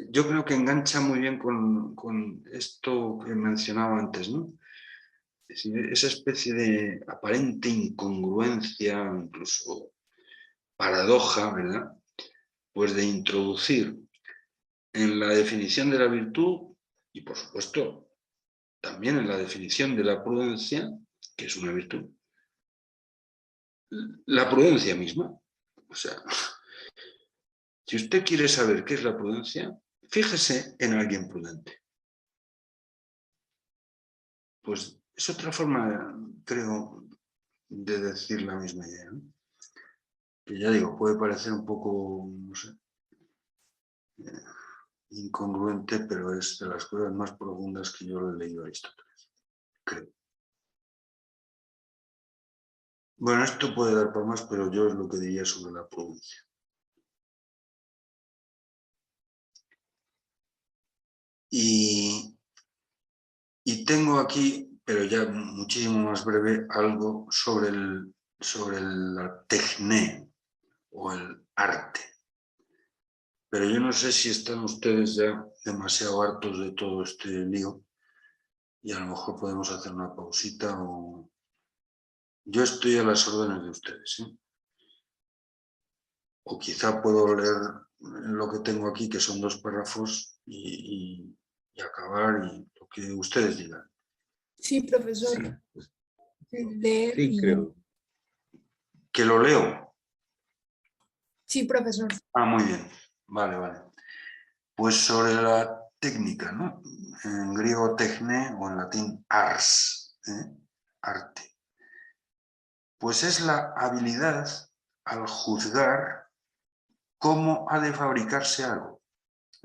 yo creo que engancha muy bien con esto que mencionaba antes, ¿no? Es decir, esa especie de aparente incongruencia, incluso paradoja, ¿verdad? Pues de introducir en la definición de la virtud y, por supuesto, también en la definición de la prudencia, que es una virtud, la prudencia misma. O sea, si usted quiere saber qué es la prudencia, fíjese en alguien prudente. Pues es otra forma, creo, de decir la misma idea, ¿no? Que ya digo, puede parecer un poco, no sé, incongruente, pero es de las cosas más profundas que yo le he leído a Aristóteles, creo. Bueno, esto puede dar para más, pero yo es lo que diría sobre la prudencia. Y tengo aquí, pero ya muchísimo más breve, algo sobre la tecné o el arte. Pero yo no sé si están ustedes ya demasiado hartos de todo este lío y a lo mejor podemos hacer una pausita o... Yo estoy a las órdenes de ustedes, ¿eh? O quizá puedo leer lo que tengo aquí, que son 2 párrafos, y acabar y lo que ustedes digan. Sí, profesor. Leer Sí, creo. ¿Que lo leo? Sí, profesor. Ah, muy bien. Vale, vale. Pues sobre la técnica, ¿no? En griego tecné o en latín ars, ¿eh? Arte. Pues es la habilidad al juzgar cómo ha de fabricarse algo.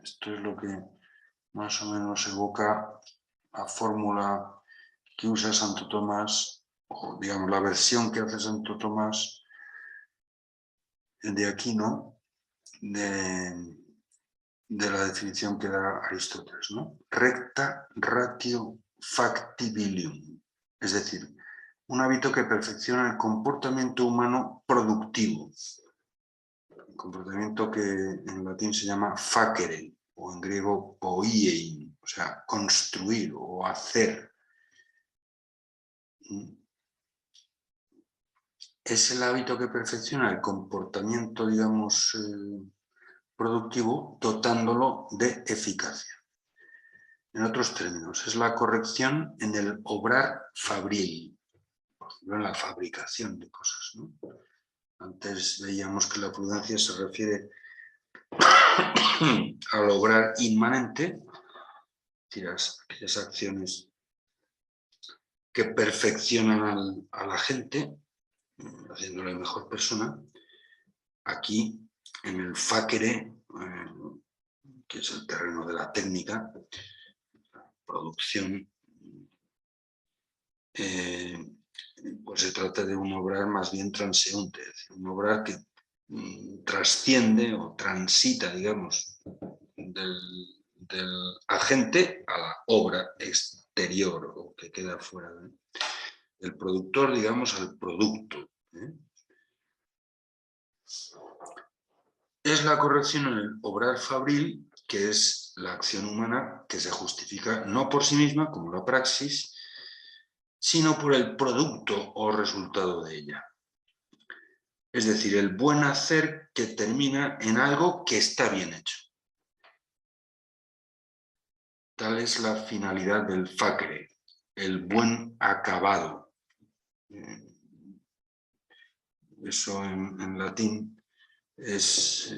Esto es lo que más o menos evoca la fórmula que usa Santo Tomás, o digamos la versión que hace Santo Tomás de Aquino, de la definición que da Aristóteles, ¿no? Recta ratio factibilium, es decir, un hábito que perfecciona el comportamiento humano productivo, el comportamiento que en latín se llama facere, o en griego poiein, o sea, construir o hacer. Es el hábito que perfecciona el comportamiento, digamos, productivo, dotándolo de eficacia. En otros términos, es la corrección en el obrar fabril, por ejemplo, en la fabricación de cosas, ¿no? Antes veíamos que la prudencia se refiere al obrar inmanente, es decir, aquellas acciones que perfeccionan a la gente, haciéndole mejor persona. Aquí, en el facere, que es el terreno de la técnica, la producción, pues se trata de un obrar más bien transeúnte, es decir, un obrar que trasciende o transita, digamos, del agente a la obra exterior o que queda fuera del productor, digamos, al producto. Es la corrección en el obrar fabril, que es la acción humana que se justifica no por sí misma, como la praxis, sino por el producto o resultado de ella. Es decir, el buen hacer que termina en algo que está bien hecho. Tal es la finalidad del facere, el buen acabado. Eso en latín es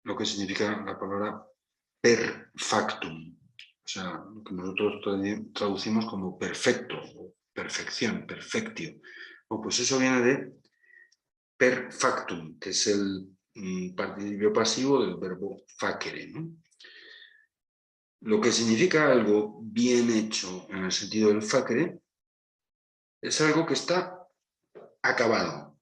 lo que significa la palabra per factum, o sea, lo que nosotros traducimos como perfecto, o perfección, perfectio. Bueno, pues eso viene de per factum, que es el participio pasivo del verbo facere, ¿no? Lo que significa algo bien hecho en el sentido del facere es algo que está acabado,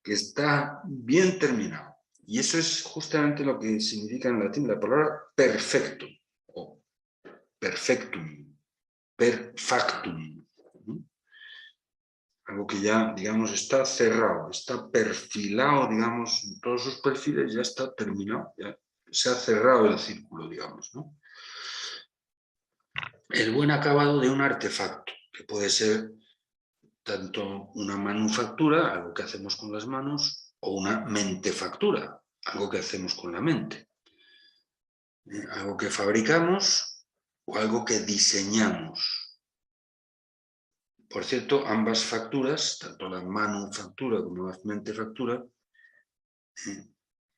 que está bien terminado. Y eso es justamente lo que significa en latín la palabra perfecto o perfectum, per factum. Algo que ya, digamos, está cerrado, está perfilado, digamos, en todos sus perfiles, ya está terminado, ya se ha cerrado el círculo, digamos, ¿no? el buen acabado de un artefacto, que puede ser tanto una manufactura, algo que hacemos con las manos, o una mentefactura, algo que hacemos con la mente. Algo que fabricamos o algo que diseñamos. Por cierto, ambas facturas, tanto la manufactura como la mentefactura,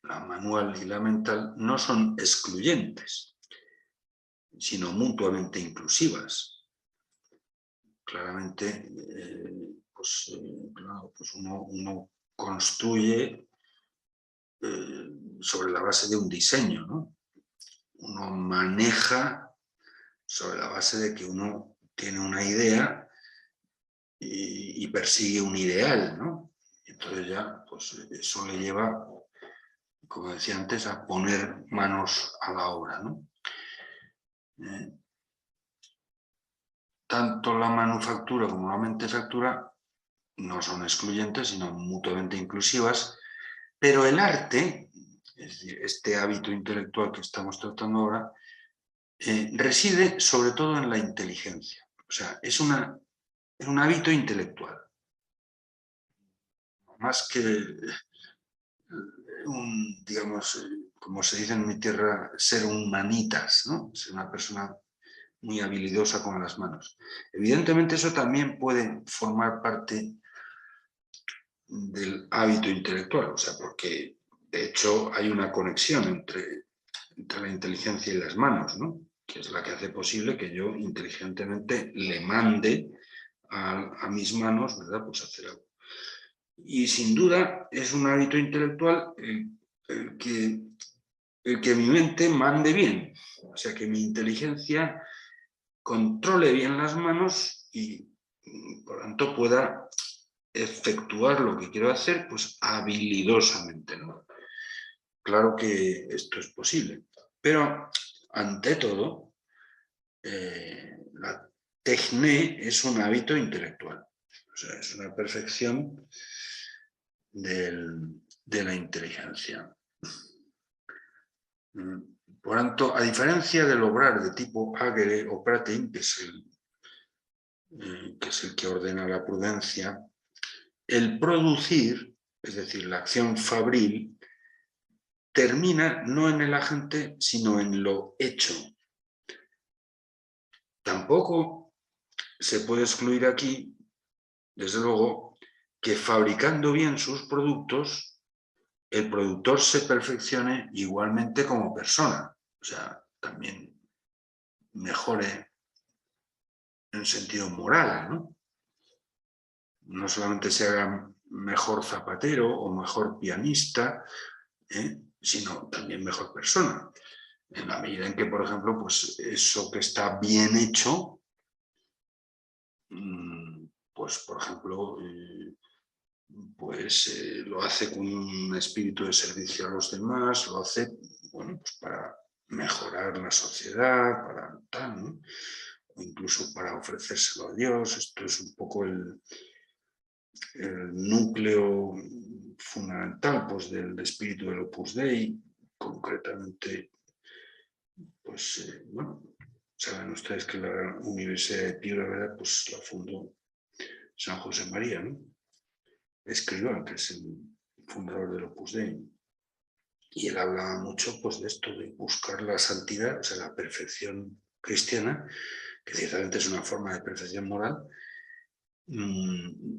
la manual y la mental, no son excluyentes, sino mutuamente inclusivas. Claramente, claro, pues uno construye sobre la base de un diseño, ¿no? Uno maneja sobre la base de que uno tiene una idea y persigue un ideal, ¿no? Entonces ya, pues eso le lleva, como decía antes, a poner manos a la obra, ¿no? Tanto la manufactura como la mentefactura no son excluyentes, sino mutuamente inclusivas, pero el arte, es decir, este hábito intelectual que estamos tratando ahora, reside sobre todo en la inteligencia. O sea, es un hábito intelectual. Más que digamos, como se dice en mi tierra, ser un manitas, ¿no? Ser una persona muy habilidosa con las manos. Evidentemente eso también puede formar parte del hábito intelectual, o sea, porque de hecho hay una conexión entre la inteligencia y las manos, ¿no? Que es la que hace posible que yo inteligentemente le mande a mis manos, ¿verdad? Pues hacer algo. Y sin duda es un hábito intelectual el que mi mente mande bien, o sea, que mi inteligencia controle bien las manos y por tanto pueda efectuar lo que quiero hacer pues habilidosamente, ¿no? Claro que esto es posible, pero ante todo la tecné es un hábito intelectual, o sea, es una perfección de la inteligencia. Por tanto, a diferencia del obrar de tipo agere o pratim, que es el que ordena la prudencia, el producir, es decir, la acción fabril, termina no en el agente, sino en lo hecho. Tampoco se puede excluir aquí, desde luego, que fabricando bien sus productos, el productor se perfeccione igualmente como persona. O sea, también mejore en sentido moral, ¿no? No solamente se haga mejor zapatero o mejor pianista, sino también mejor persona. En la medida en que, por ejemplo, pues eso que está bien hecho, pues, por ejemplo, pues lo hace con un espíritu de servicio a los demás, lo hace, bueno, pues para mejorar la sociedad, para tal, ¿no? O incluso para ofrecérselo a Dios. Esto es un poco el núcleo fundamental pues, del espíritu del Opus Dei, concretamente, pues, bueno, saben ustedes que la Universidad de Piura, ¿verdad? Pues la fundó San José María, ¿no? Escrivá, que es el fundador del Opus Dei. Y él hablaba mucho pues, de esto, de buscar la santidad, o sea, la perfección cristiana, que ciertamente es una forma de perfección moral,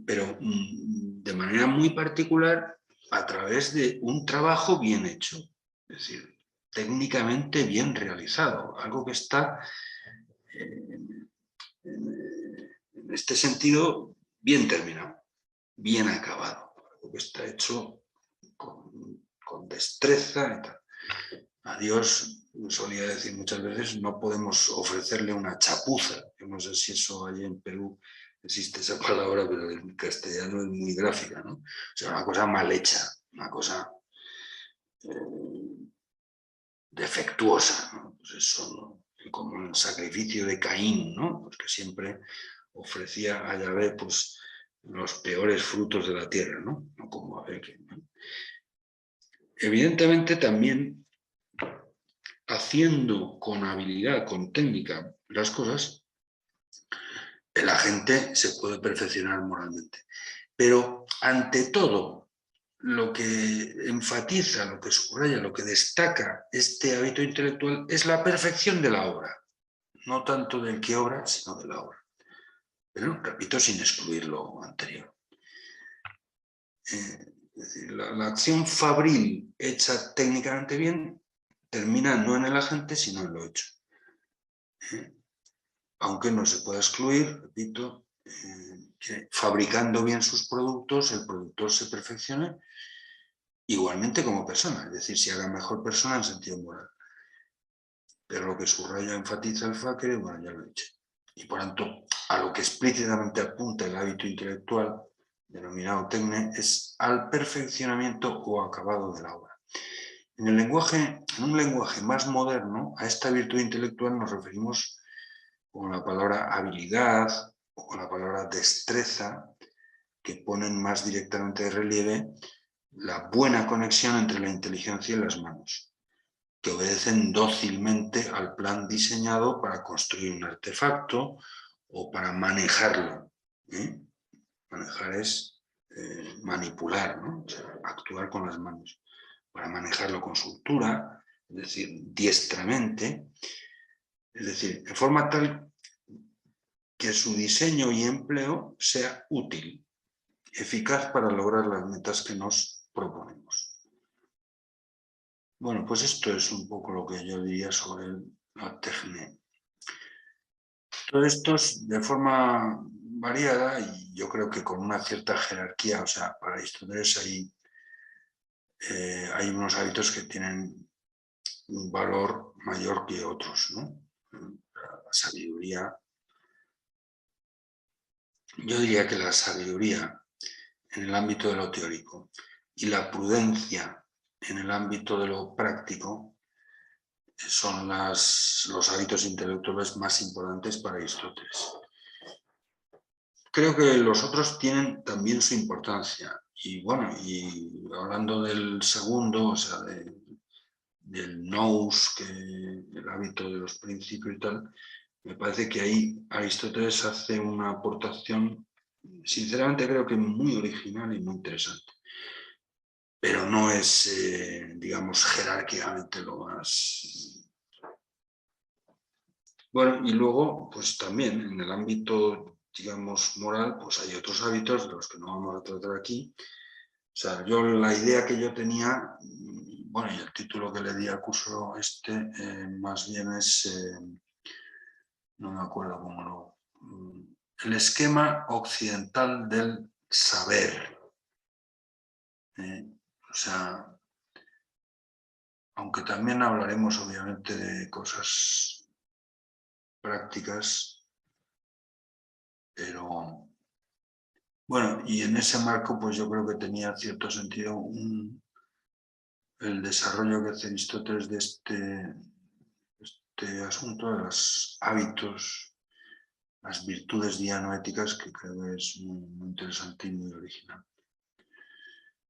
pero de manera muy particular a través de un trabajo bien hecho, es decir, técnicamente bien realizado, algo que está en este sentido bien terminado, bien acabado, algo que está hecho con destreza y tal. A Dios, solía decir muchas veces, no podemos ofrecerle una chapuza. Yo no sé si eso allí en Perú existe esa palabra, pero en castellano es muy gráfica, ¿no? O sea, una cosa mal hecha, una cosa defectuosa, ¿no? Pues eso, ¿no? Como el sacrificio de Caín, ¿no? Pues que siempre ofrecía a Yahvé pues, los peores frutos de la tierra, ¿no? No como Abel, ¿no? Evidentemente también haciendo con habilidad, con técnica las cosas, el agente se puede perfeccionar moralmente. Pero ante todo, lo que enfatiza, lo que subraya, lo que destaca este hábito intelectual es la perfección de la obra. No tanto del que obra, sino de la obra. Pero, repito, sin excluir lo anterior. Es decir, la acción fabril hecha técnicamente bien termina no en el agente, sino en lo hecho. Aunque no se pueda excluir, repito, que fabricando bien sus productos, el productor se perfeccione igualmente como persona, es decir, se haga mejor persona en sentido moral. Pero lo que subraya, enfatiza el Facre, bueno, ya lo he dicho. Y por tanto, a lo que explícitamente apunta el hábito intelectual, denominado tecne, es al perfeccionamiento o acabado de la obra. En un lenguaje más moderno, a esta virtud intelectual nos referimos con la palabra habilidad o con la palabra destreza, que ponen más directamente de relieve la buena conexión entre la inteligencia y las manos, que obedecen dócilmente al plan diseñado para construir un artefacto o para manejarlo. Manejar es manipular, ¿no? O sea, actuar con las manos, para manejarlo con soltura, es decir, diestramente, es decir, en forma tal que su diseño y empleo sea útil, eficaz para lograr las metas que nos proponemos. Bueno, pues esto es un poco lo que yo diría sobre la tecne. Todo esto es de forma variada y yo creo que con una cierta jerarquía. O sea, para Aristóteles hay unos hábitos que tienen un valor mayor que otros, ¿no? La sabiduría. Yo diría que la sabiduría en el ámbito de lo teórico y la prudencia en el ámbito de lo práctico son los hábitos intelectuales más importantes para Aristóteles. Creo que los otros tienen también su importancia. Y bueno, y hablando del segundo, o sea, del nous, el hábito de los principios y tal, me parece que ahí Aristóteles hace una aportación, sinceramente creo que muy original y muy interesante. Pero no es, digamos, jerárquicamente lo más. Bueno, y luego, pues también en el ámbito, digamos, moral, pues hay otros hábitos de los que no vamos a tratar aquí. O sea, yo la idea que yo tenía, bueno, y el título que le di al curso más bien es, no me acuerdo cómo el esquema occidental del saber. O sea, aunque también hablaremos obviamente de cosas prácticas, pero bueno, y en ese marco pues yo creo que tenía cierto sentido el desarrollo que hace Aristóteles de este asunto de los hábitos, las virtudes dianoéticas, que creo que es muy, muy interesante y muy original.